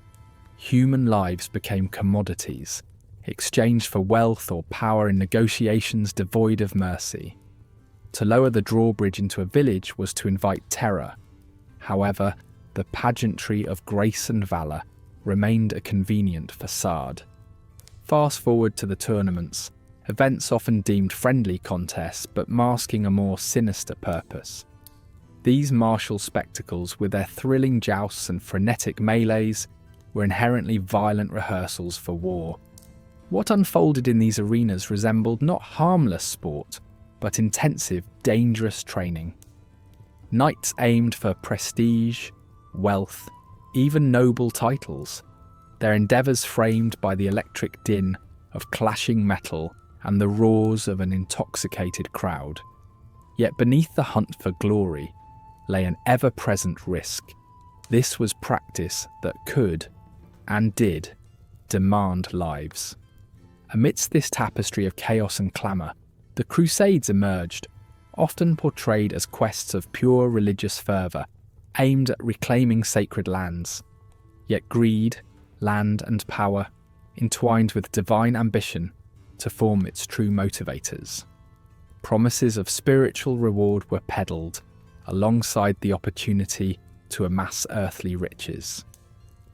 Speaker 1: Human lives became commodities, exchanged for wealth or power in negotiations devoid of mercy. To lower the drawbridge into a village was to invite terror. However, the pageantry of grace and valour remained a convenient facade. Fast forward to the tournaments, events often deemed friendly contests but masking a more sinister purpose. These martial spectacles, with their thrilling jousts and frenetic melees, were inherently violent rehearsals for war. What unfolded in these arenas resembled not harmless sport, but intensive, dangerous training. Knights aimed for prestige, wealth, even noble titles, their endeavours framed by the electric din of clashing metal and the roars of an intoxicated crowd. Yet beneath the hunt for glory lay an ever-present risk. This was practice that could, and did, demand lives. Amidst this tapestry of chaos and clamour, the Crusades emerged, often portrayed as quests of pure religious fervour, aimed at reclaiming sacred lands. Yet greed, land and power entwined with divine ambition to form its true motivators. Promises of spiritual reward were peddled, alongside the opportunity to amass earthly riches.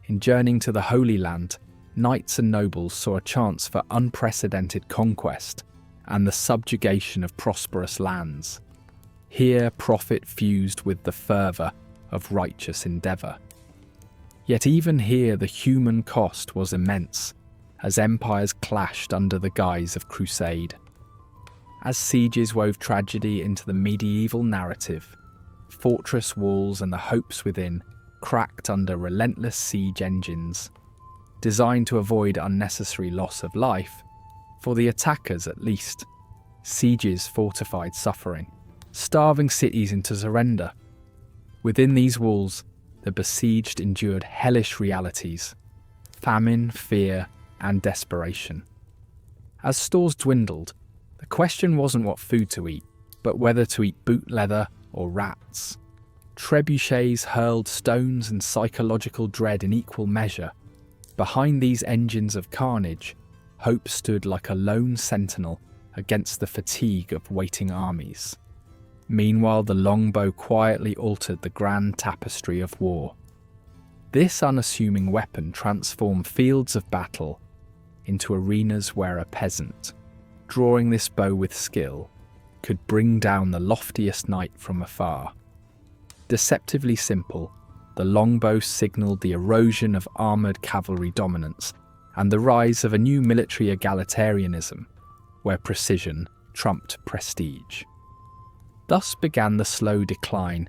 Speaker 1: In journeying to the Holy Land, knights and nobles saw a chance for unprecedented conquest and the subjugation of prosperous lands. Here profit fused with the fervour of righteous endeavour. Yet even here the human cost was immense, as empires clashed under the guise of crusade. As sieges wove tragedy into the medieval narrative, fortress walls and the hopes within cracked under relentless siege engines. Designed to avoid unnecessary loss of life, for the attackers at least, sieges fortified suffering, starving cities into surrender. Within these walls, the besieged endured hellish realities, famine, fear, and desperation. As stores dwindled, the question wasn't what food to eat, but whether to eat boot leather or rats. Trebuchets hurled stones and psychological dread in equal measure. Behind these engines of carnage, hope stood like a lone sentinel against the fatigue of waiting armies. Meanwhile, the longbow quietly altered the grand tapestry of war. This unassuming weapon transformed fields of battle into arenas where a peasant, drawing this bow with skill, could bring down the loftiest knight from afar. Deceptively simple, the longbow signalled the erosion of armoured cavalry dominance and the rise of a new military egalitarianism, where precision trumped prestige. Thus began the slow decline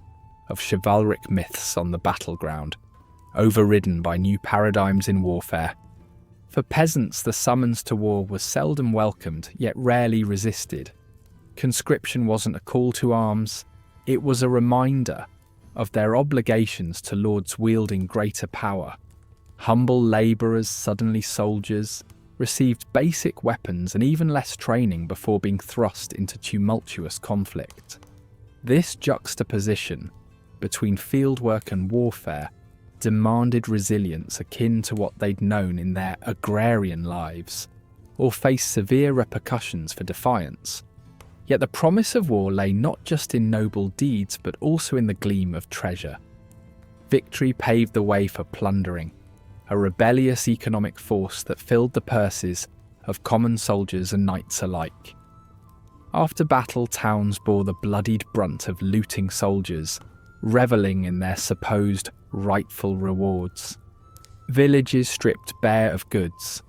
Speaker 1: of chivalric myths on the battleground, overridden by new paradigms in warfare. For peasants, the summons to war was seldom welcomed, yet rarely resisted. Conscription wasn't a call to arms, it was a reminder of their obligations to lords wielding greater power. Humble labourers, suddenly soldiers, received basic weapons and even less training before being thrust into tumultuous conflict. This juxtaposition between fieldwork and warfare demanded resilience akin to what they'd known in their agrarian lives, or faced severe repercussions for defiance. Yet the promise of war lay not just in noble deeds but also in the gleam of treasure. Victory paved the way for plundering, a rebellious economic force that filled the purses of common soldiers and knights alike. After battle, towns bore the bloodied brunt of looting soldiers, revelling in their supposed rightful rewards. Villages stripped bare of goods,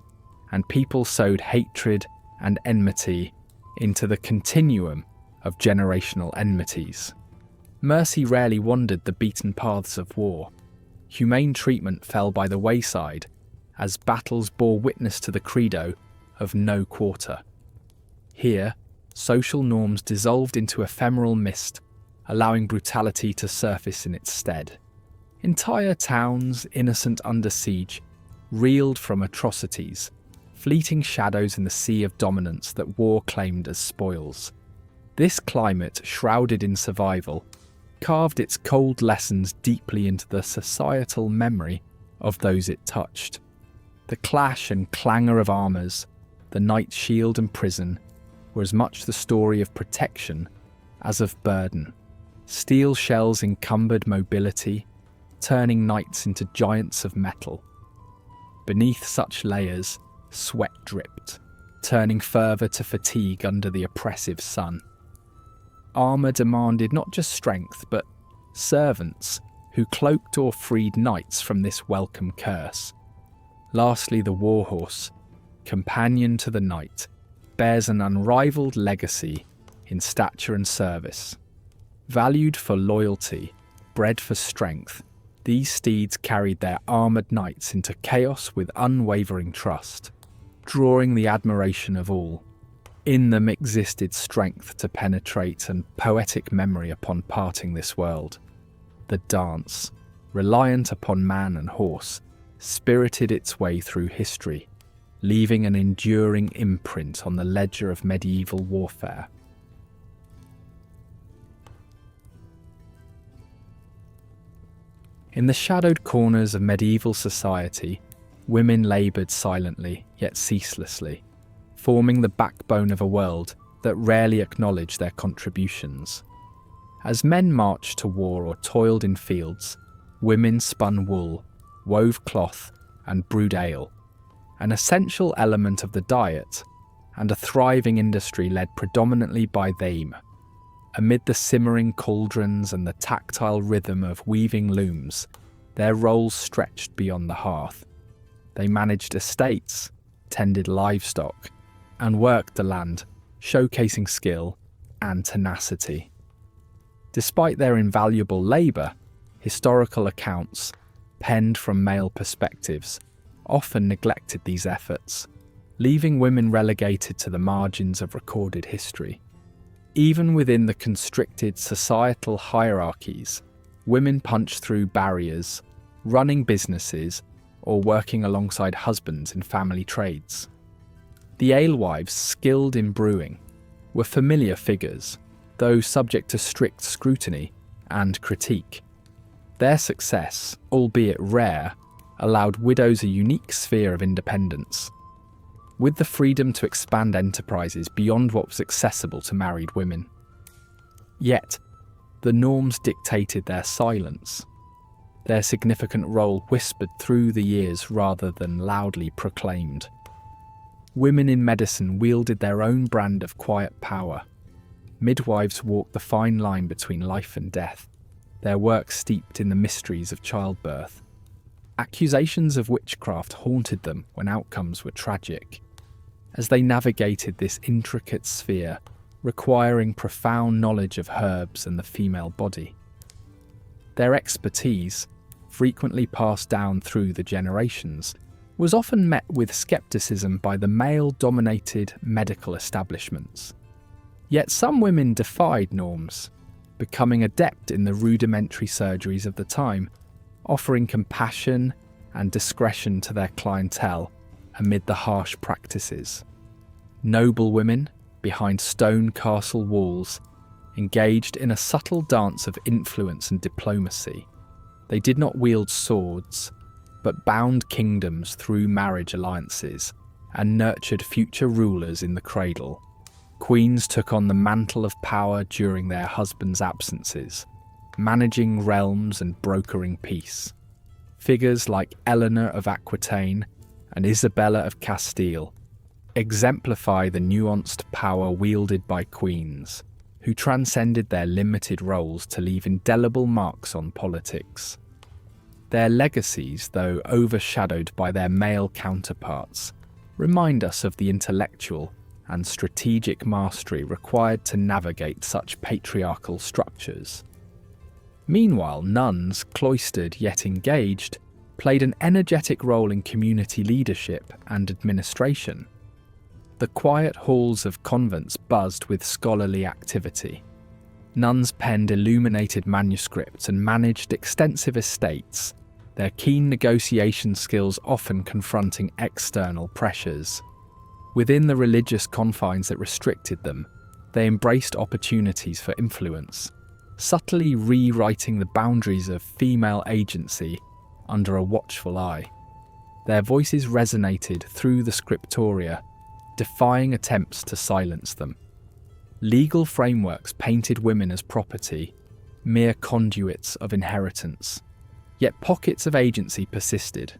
Speaker 1: and people sowed hatred and enmity into the continuum of generational enmities. Mercy rarely wandered the beaten paths of war. Humane treatment fell by the wayside as battles bore witness to the credo of no quarter. Here, social norms dissolved into ephemeral mist, allowing brutality to surface in its stead. Entire towns, innocent under siege, reeled from atrocities, fleeting shadows in the sea of dominance that war claimed as spoils. This climate, shrouded in survival, carved its cold lessons deeply into the societal memory of those it touched. The clash and clangour of armours, the knight's shield and prison, were as much the story of protection as of burden. Steel shells encumbered mobility, turning knights into giants of metal. Beneath such layers, sweat dripped, turning fervour to fatigue under the oppressive sun. Armour demanded not just strength, but servants who cloaked or freed knights from this welcome curse. Lastly, the warhorse, companion to the knight, bears an unrivalled legacy in stature and service. Valued for loyalty, bred for strength, these steeds carried their armoured knights into chaos with unwavering trust, drawing the admiration of all. In them existed strength to penetrate and poetic memory upon parting this world. The dance, reliant upon man and horse, spirited its way through history, leaving an enduring imprint on the ledger of medieval warfare. In the shadowed corners of medieval society, women laboured silently yet ceaselessly, forming the backbone of a world that rarely acknowledged their contributions. As men marched to war or toiled in fields, women spun wool, wove cloth, and brewed ale, an essential element of the diet, and a thriving industry led predominantly by them. Amid the simmering cauldrons and the tactile rhythm of weaving looms, their roles stretched beyond the hearth. They managed estates, tended livestock, and worked the land, showcasing skill and tenacity. Despite their invaluable labour, historical accounts, penned from male perspectives, often neglected these efforts, leaving women relegated to the margins of recorded history. Even within the constricted societal hierarchies, women punched through barriers, running businesses or working alongside husbands in family trades. The alewives skilled in brewing were familiar figures, though subject to strict scrutiny and critique. Their success, albeit rare, allowed widows a unique sphere of independence, with the freedom to expand enterprises beyond what was accessible to married women. Yet, the norms dictated their silence, their significant role whispered through the years rather than loudly proclaimed. Women in medicine wielded their own brand of quiet power. Midwives walked the fine line between life and death, their work steeped in the mysteries of childbirth. Accusations of witchcraft haunted them when outcomes were tragic, as they navigated this intricate sphere, requiring profound knowledge of herbs and the female body. Their expertise, frequently passed down through the generations, was often met with skepticism by the male-dominated medical establishments. Yet some women defied norms, becoming adept in the rudimentary surgeries of the time, offering compassion and discretion to their clientele amid the harsh practices. Noble women, behind stone castle walls, engaged in a subtle dance of influence and diplomacy. They did not wield swords, but bound kingdoms through marriage alliances and nurtured future rulers in the cradle. Queens took on the mantle of power during their husbands' absences, managing realms and brokering peace. Figures like Eleanor of Aquitaine and Isabella of Castile exemplify the nuanced power wielded by queens, who transcended their limited roles to leave indelible marks on politics. Their legacies, though overshadowed by their male counterparts, remind us of the intellectual and strategic mastery required to navigate such patriarchal structures. Meanwhile, nuns, cloistered yet engaged, played an energetic role in community leadership and administration. The quiet halls of convents buzzed with scholarly activity. Nuns penned illuminated manuscripts and managed extensive estates, their keen negotiation skills often confronting external pressures. Within the religious confines that restricted them, they embraced opportunities for influence, subtly rewriting the boundaries of female agency under a watchful eye. Their voices resonated through the scriptoria, defying attempts to silence them. Legal frameworks painted women as property, mere conduits of inheritance. Yet pockets of agency persisted.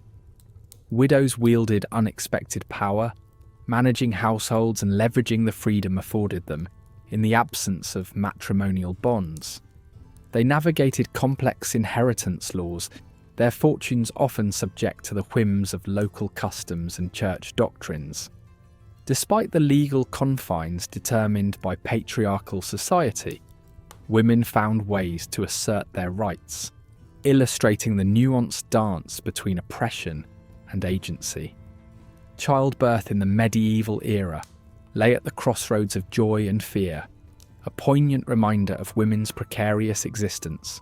Speaker 1: Widows wielded unexpected power, managing households and leveraging the freedom afforded them in the absence of matrimonial bonds. They navigated complex inheritance laws, their fortunes often subject to the whims of local customs and church doctrines. Despite the legal confines determined by patriarchal society, women found ways to assert their rights, illustrating the nuanced dance between oppression and agency. Childbirth in the medieval era lay at the crossroads of joy and fear, a poignant reminder of women's precarious existence.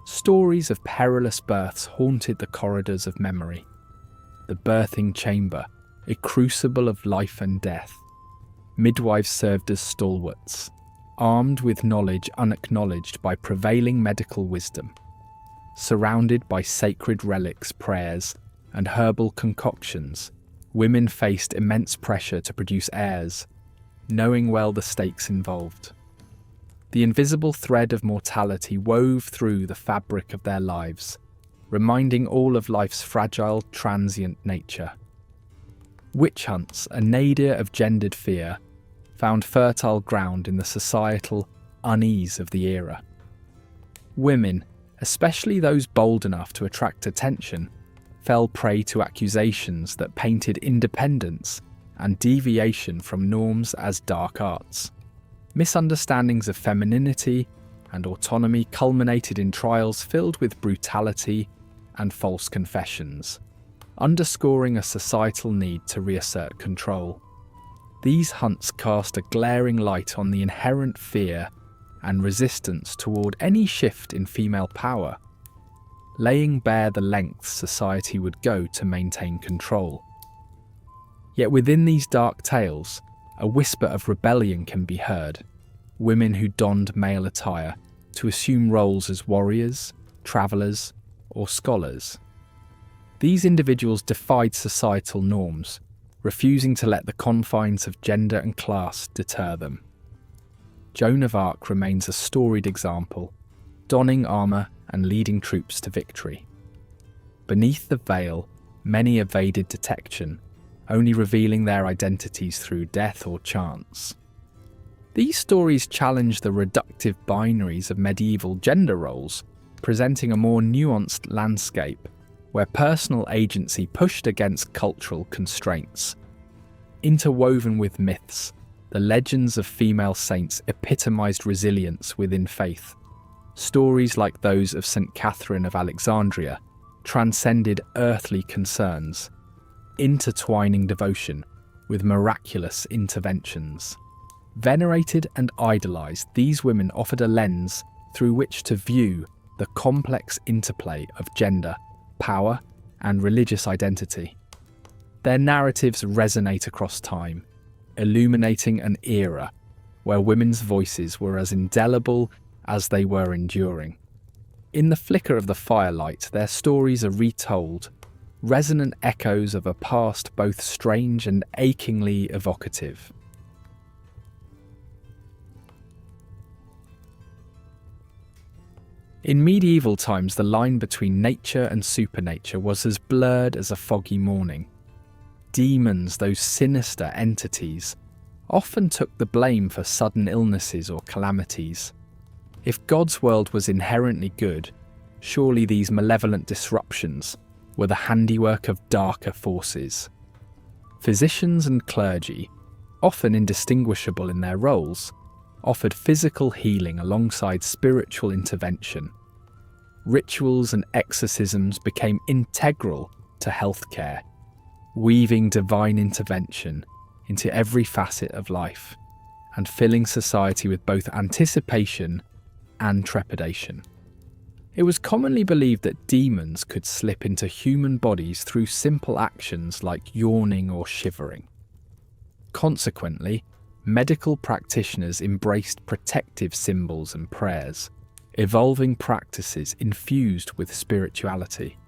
Speaker 1: Stories of perilous births haunted the corridors of memory. The birthing chamber, a crucible of life and death. Midwives served as stalwarts, armed with knowledge unacknowledged by prevailing medical wisdom. Surrounded by sacred relics, prayers, and herbal concoctions, women faced immense pressure to produce heirs, knowing well the stakes involved. The invisible thread of mortality wove through the fabric of their lives, reminding all of life's fragile, transient nature. Witch hunts, a nadir of gendered fear, found fertile ground in the societal unease of the era. Women, especially those bold enough to attract attention, fell prey to accusations that painted independence and deviation from norms as dark arts. Misunderstandings of femininity and autonomy culminated in trials filled with brutality and false confessions, underscoring a societal need to reassert control. These hunts cast a glaring light on the inherent fear and resistance toward any shift in female power. laying bare the lengths society would go to maintain control. Yet within these dark tales, a whisper of rebellion can be heard. Women who donned male attire to assume roles as warriors, travellers, or scholars. These individuals defied societal norms, refusing to let the confines of gender and class deter them. Joan of Arc remains a storied example, donning armour and leading troops to victory. Beneath the veil, many evaded detection, only revealing their identities through death or chance. These stories challenge the reductive binaries of medieval gender roles, presenting a more nuanced landscape where personal agency pushed against cultural constraints. Interwoven with myths, the legends of female saints epitomised resilience within faith. Stories like those of St. Catherine of Alexandria transcended earthly concerns, intertwining devotion with miraculous interventions. Venerated and idolised, these women offered a lens through which to view the complex interplay of gender, power, and religious identity. Their narratives resonate across time, illuminating an era where women's voices were as indelible as they were enduring. In the flicker of the firelight, their stories are retold, resonant echoes of a past both strange and achingly evocative. In medieval times, the line between nature and supernature was as blurred as a foggy morning. Demons, those sinister entities, often took the blame for sudden illnesses or calamities. If God's world was inherently good, surely these malevolent disruptions were the handiwork of darker forces. Physicians and clergy, often indistinguishable in their roles, offered physical healing alongside spiritual intervention. Rituals and exorcisms became integral to healthcare, weaving divine intervention into every facet of life and filling society with both anticipation and trepidation. It was commonly believed that demons could slip into human bodies through simple actions like yawning or shivering. Consequently, medical practitioners embraced protective symbols and prayers, evolving practices infused with spirituality.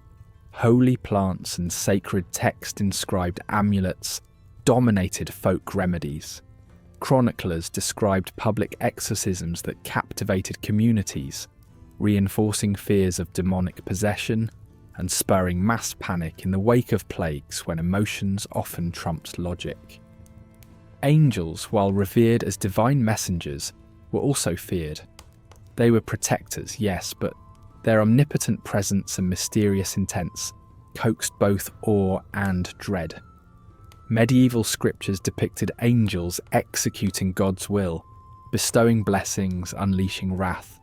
Speaker 1: Holy plants and sacred text-inscribed amulets dominated folk remedies. Chroniclers described public exorcisms that captivated communities, reinforcing fears of demonic possession and spurring mass panic in the wake of plagues when emotions often trumped logic. Angels, while revered as divine messengers, were also feared. They were protectors, yes, but their omnipotent presence and mysterious intents coaxed both awe and dread. Medieval scriptures depicted angels executing God's will, bestowing blessings, unleashing wrath.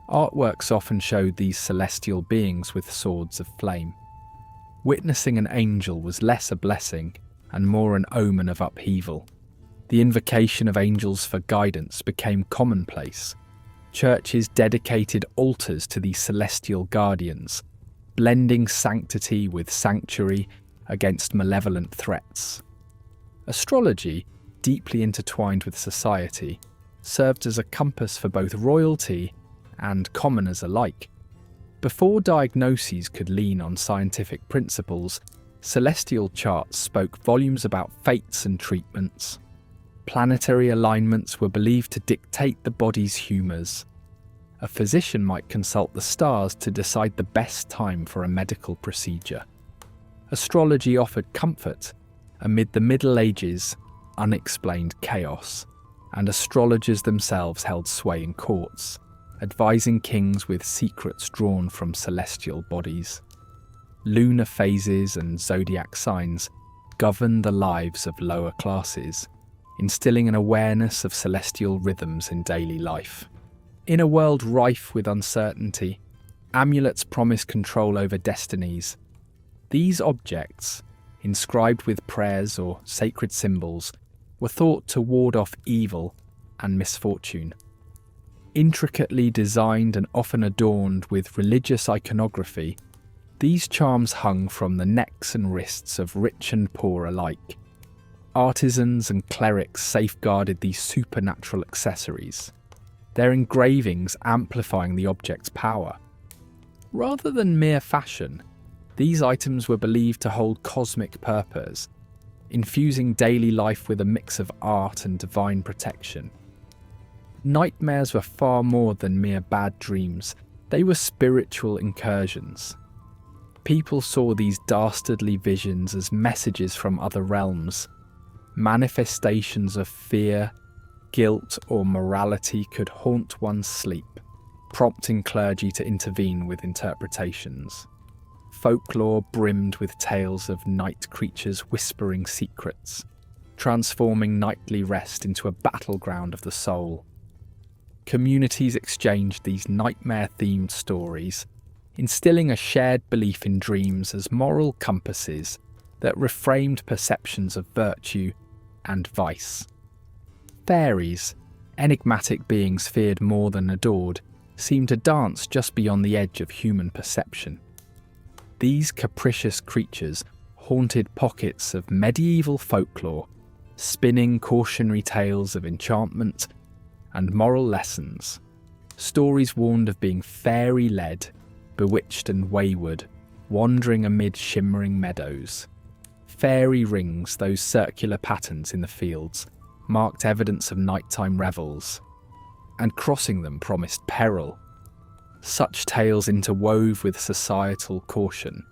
Speaker 1: Artworks often showed these celestial beings with swords of flame. Witnessing an angel was less a blessing and more an omen of upheaval. The invocation of angels for guidance became commonplace. Churches dedicated altars to these celestial guardians, blending sanctity with sanctuary against malevolent threats. Astrology, deeply intertwined with society, served as a compass for both royalty and commoners alike. Before diagnoses could lean on scientific principles, celestial charts spoke volumes about fates and treatments. Planetary alignments were believed to dictate the body's humours. A physician might consult the stars to decide the best time for a medical procedure. Astrology offered comfort amid the Middle Ages' unexplained chaos, and astrologers themselves held sway in courts, advising kings with secrets drawn from celestial bodies. Lunar phases and zodiac signs governed the lives of lower classes, instilling an awareness of celestial rhythms in daily life. In a world rife with uncertainty, amulets promise control over destinies. These objects, inscribed with prayers or sacred symbols, were thought to ward off evil and misfortune. Intricately designed and often adorned with religious iconography, these charms hung from the necks and wrists of rich and poor alike. Artisans and clerics safeguarded these supernatural accessories, their engravings amplifying the object's power. Rather than mere fashion, these items were believed to hold cosmic purpose, infusing daily life with a mix of art and divine protection. Nightmares were far more than mere bad dreams. They were spiritual incursions. People saw these dastardly visions as messages from other realms. Manifestations of fear, guilt, or morality could haunt one's sleep, prompting clergy to intervene with interpretations. Folklore brimmed with tales of night creatures whispering secrets, transforming nightly rest into a battleground of the soul. Communities exchanged these nightmare-themed stories, instilling a shared belief in dreams as moral compasses that reframed perceptions of virtue and vice. Fairies, enigmatic beings feared more than adored, seemed to dance just beyond the edge of human perception. These capricious creatures haunted pockets of medieval folklore, spinning cautionary tales of enchantment and moral lessons. Stories warned of being fairy-led, bewitched and wayward, wandering amid shimmering meadows. Fairy rings, those circular patterns in the fields, marked evidence of nighttime revels, and crossing them promised peril. Such tales interwove with societal caution,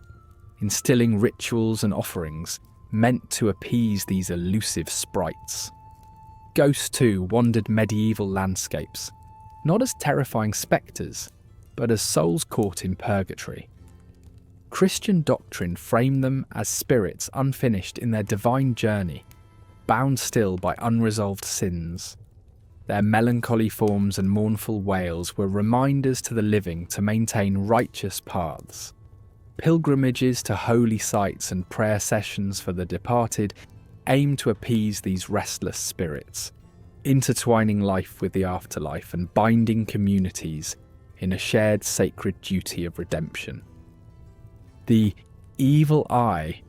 Speaker 1: instilling rituals and offerings meant to appease these elusive sprites. Ghosts, too, wandered medieval landscapes, not as terrifying spectres, but as souls caught in purgatory. Christian doctrine framed them as spirits unfinished in their divine journey, bound still by unresolved sins. Their melancholy forms and mournful wails were reminders to the living to maintain righteous paths. Pilgrimages to holy sites and prayer sessions for the departed aimed to appease these restless spirits, intertwining life with the afterlife and binding communities in a shared sacred duty of redemption. The evil eye,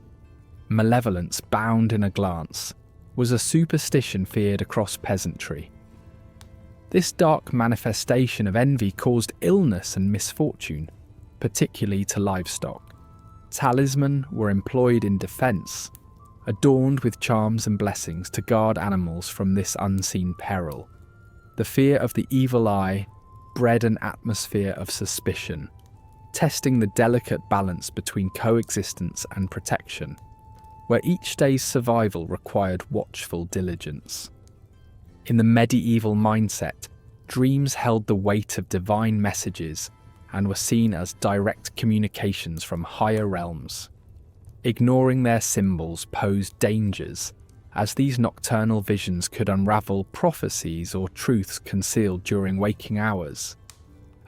Speaker 1: malevolence bound in a glance, was a superstition feared across peasantry. This dark manifestation of envy caused illness and misfortune, particularly to livestock. Talismen were employed in defence, adorned with charms and blessings to guard animals from this unseen peril. The fear of the evil eye bred an atmosphere of suspicion, testing the delicate balance between coexistence and protection, where each day's survival required watchful diligence. In the medieval mindset, dreams held the weight of divine messages and were seen as direct communications from higher realms. Ignoring their symbols posed dangers, as these nocturnal visions could unravel prophecies or truths concealed during waking hours.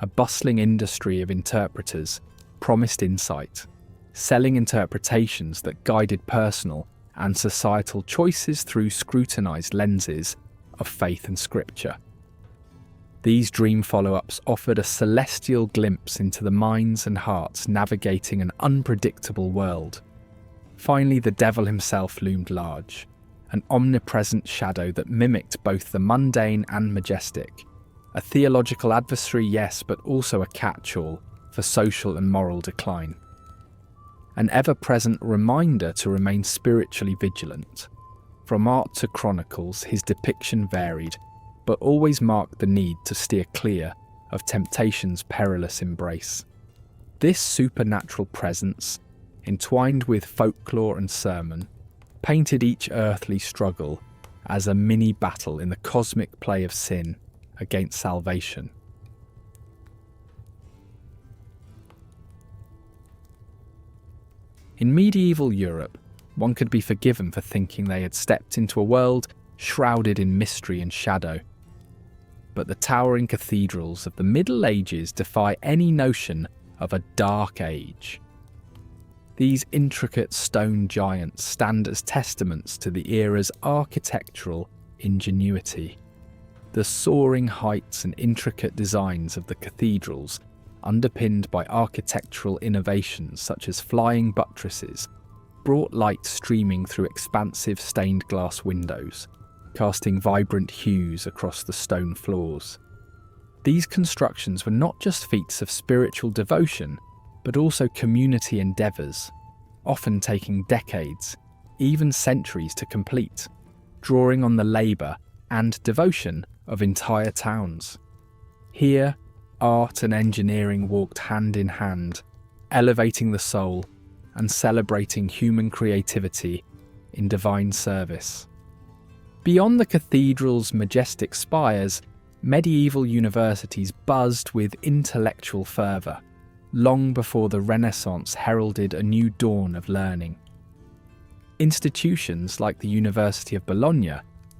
Speaker 1: A bustling industry of interpreters promised insight, selling interpretations that guided personal and societal choices through scrutinized lenses of faith and scripture. These dream follow-ups offered a celestial glimpse into the minds and hearts navigating an unpredictable world. Finally, the devil himself loomed large, an omnipresent shadow that mimicked both the mundane and majestic. A theological adversary, yes, but also a catch-all for social and moral decline. An ever-present reminder to remain spiritually vigilant. From art to chronicles, his depiction varied, but always marked the need to steer clear of temptation's perilous embrace. This supernatural presence, entwined with folklore and sermon, painted each earthly struggle as a mini-battle in the cosmic play of sin against salvation. In medieval Europe, one could be forgiven for thinking they had stepped into a world shrouded in mystery and shadow. But the towering cathedrals of the Middle Ages defy any notion of a dark age. These intricate stone giants stand as testaments to the era's architectural ingenuity. The soaring heights and intricate designs of the cathedrals, underpinned by architectural innovations such as flying buttresses, brought light streaming through expansive stained glass windows, casting vibrant hues across the stone floors. These constructions were not just feats of spiritual devotion, but also community endeavours, often taking decades, even centuries to complete, drawing on the labour and devotion of entire towns. Here, art and engineering walked hand in hand, elevating the soul and celebrating human creativity in divine service. Beyond the cathedral's majestic spires, medieval universities buzzed with intellectual fervour, long before the Renaissance heralded a new dawn of learning. Institutions like the University of Bologna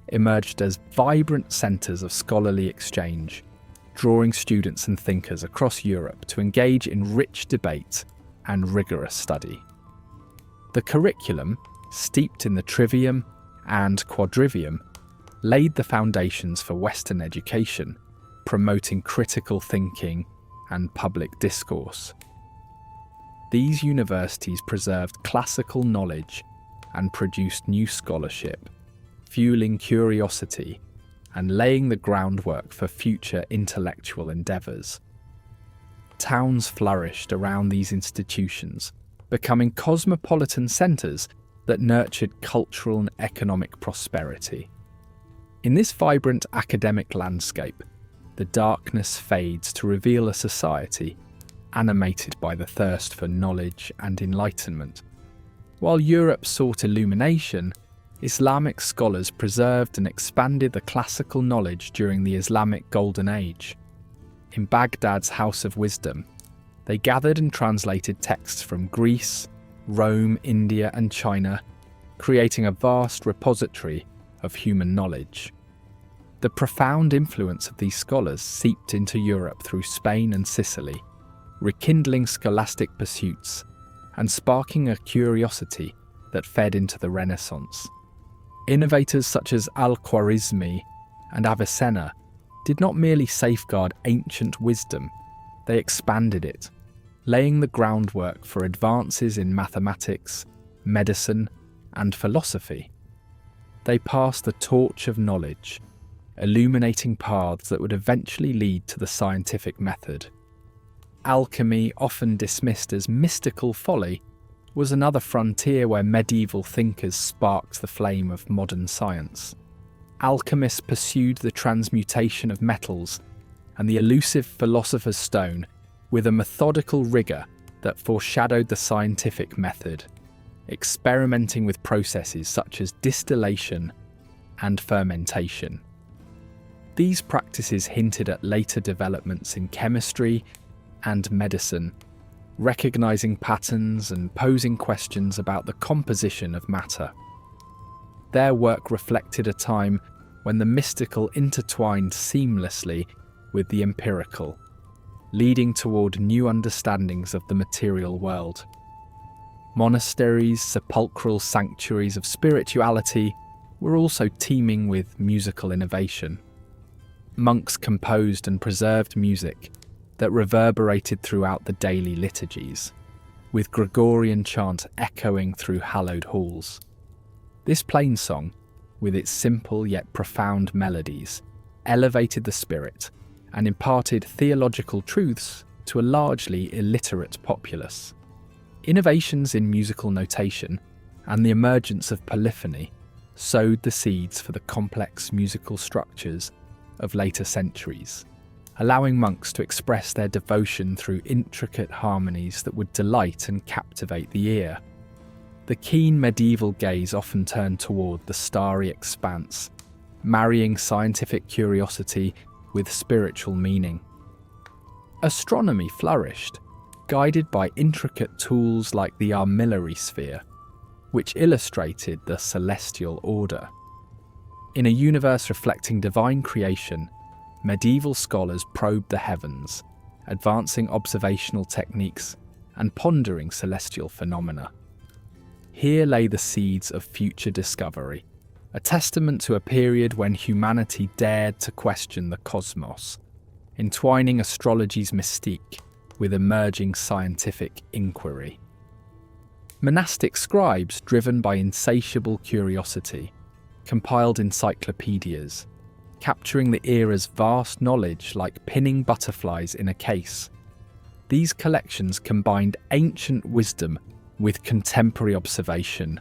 Speaker 1: emerged as vibrant centres of scholarly exchange, drawing students and thinkers across Europe to engage in rich debate and rigorous study. The curriculum, steeped in the trivium and quadrivium, laid the foundations for Western education, promoting critical thinking and public discourse. These universities preserved classical knowledge and produced new scholarship, fueling curiosity and laying the groundwork for future intellectual endeavours. Towns flourished around these institutions, becoming cosmopolitan centres that nurtured cultural and economic prosperity. In this vibrant academic landscape, the darkness fades to reveal a society animated by the thirst for knowledge and enlightenment. While Europe sought illumination, Islamic scholars preserved and expanded the classical knowledge during the Islamic Golden Age. In Baghdad's House of Wisdom, they gathered and translated texts from Greece, Rome, India, and China, creating a vast repository of human knowledge. The profound influence of these scholars seeped into Europe through Spain and Sicily, rekindling scholastic pursuits and sparking a curiosity that fed into the Renaissance. Innovators such as Al-Khwarizmi and Avicenna did not merely safeguard ancient wisdom, they expanded it, laying the groundwork for advances in mathematics, medicine, and philosophy. They passed the torch of knowledge, illuminating paths that would eventually lead to the scientific method. Alchemy, often dismissed as mystical folly, was another frontier where medieval thinkers sparked the flame of modern science. Alchemists pursued the transmutation of metals and the elusive philosopher's stone with a methodical rigour that foreshadowed the scientific method, experimenting with processes such as distillation and fermentation. These practices hinted at later developments in chemistry and medicine, recognising patterns and posing questions about the composition of matter. Their work reflected a time when the mystical intertwined seamlessly with the empirical, leading toward new understandings of the material world. Monasteries, sepulchral sanctuaries of spirituality, were also teeming with musical innovation. Monks composed and preserved music that reverberated throughout the daily liturgies, with Gregorian chant echoing through hallowed halls. This plainsong, with its simple yet profound melodies, elevated the spirit and imparted theological truths to a largely illiterate populace. Innovations in musical notation and the emergence of polyphony sowed the seeds for the complex musical structures of later centuries, allowing monks to express their devotion through intricate harmonies that would delight and captivate the ear. The keen medieval gaze often turned toward the starry expanse, marrying scientific curiosity with spiritual meaning. Astronomy flourished, guided by intricate tools like the armillary sphere, which illustrated the celestial order. In a universe reflecting divine creation, medieval scholars probed the heavens, advancing observational techniques and pondering celestial phenomena. Here lay the seeds of future discovery, a testament to a period when humanity dared to question the cosmos, entwining astrology's mystique with emerging scientific inquiry. Monastic scribes, driven by insatiable curiosity, compiled encyclopedias, capturing the era's vast knowledge like pinning butterflies in a case. These collections combined ancient wisdom with contemporary observation,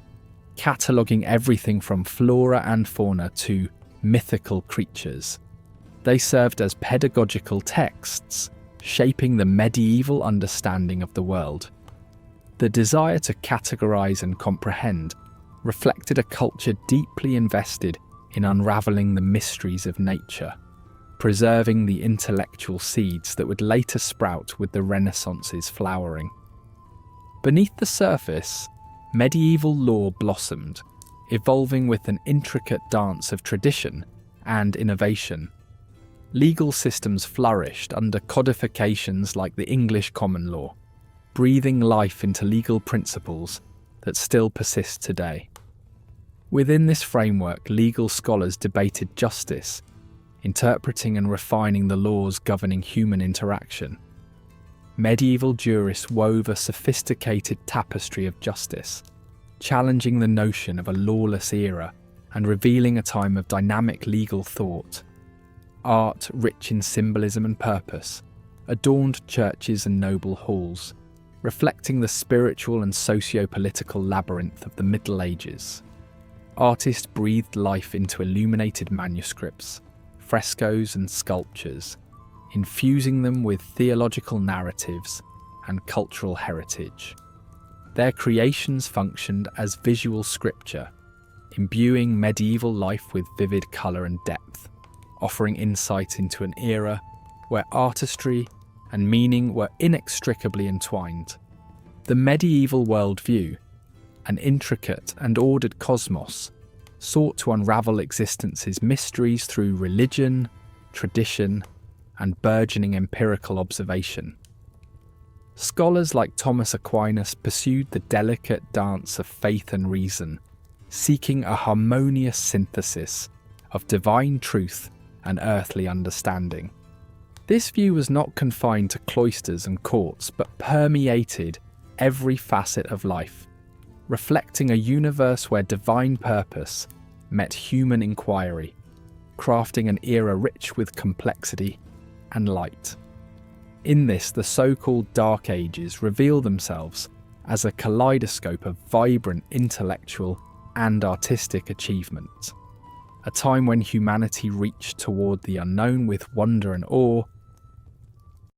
Speaker 1: cataloguing everything from flora and fauna to mythical creatures. They served as pedagogical texts, shaping the medieval understanding of the world. The desire to categorize and comprehend reflected a culture deeply invested in unraveling the mysteries of nature, preserving the intellectual seeds that would later sprout with the Renaissance's flowering. Beneath the surface, medieval law blossomed, evolving with an intricate dance of tradition and innovation. Legal systems flourished under codifications like the English common law, breathing life into legal principles that still persist today. Within this framework, legal scholars debated justice, interpreting and refining the laws governing human interaction. Medieval jurists wove a sophisticated tapestry of justice, challenging the notion of a lawless era and revealing a time of dynamic legal thought. Art, rich in symbolism and purpose, adorned churches and noble halls, reflecting the spiritual and socio-political labyrinth of the Middle Ages. Artists breathed life into illuminated manuscripts, frescoes and sculptures, infusing them with theological narratives and cultural heritage. Their creations functioned as visual scripture, imbuing medieval life with vivid colour and depth, offering insight into an era where artistry and meaning were inextricably entwined. The medieval worldview, an intricate and ordered cosmos, sought to unravel existence's mysteries through religion, tradition, and burgeoning empirical observation. Scholars like Thomas Aquinas pursued the delicate dance of faith and reason, seeking a harmonious synthesis of divine truth and earthly understanding. This view was not confined to cloisters and courts, but permeated every facet of life, reflecting a universe where divine purpose met human inquiry, crafting an era rich with complexity and light. In this, the so-called Dark Ages reveal themselves as a kaleidoscope of vibrant intellectual and artistic achievement, a time when humanity reached toward the unknown with wonder and awe,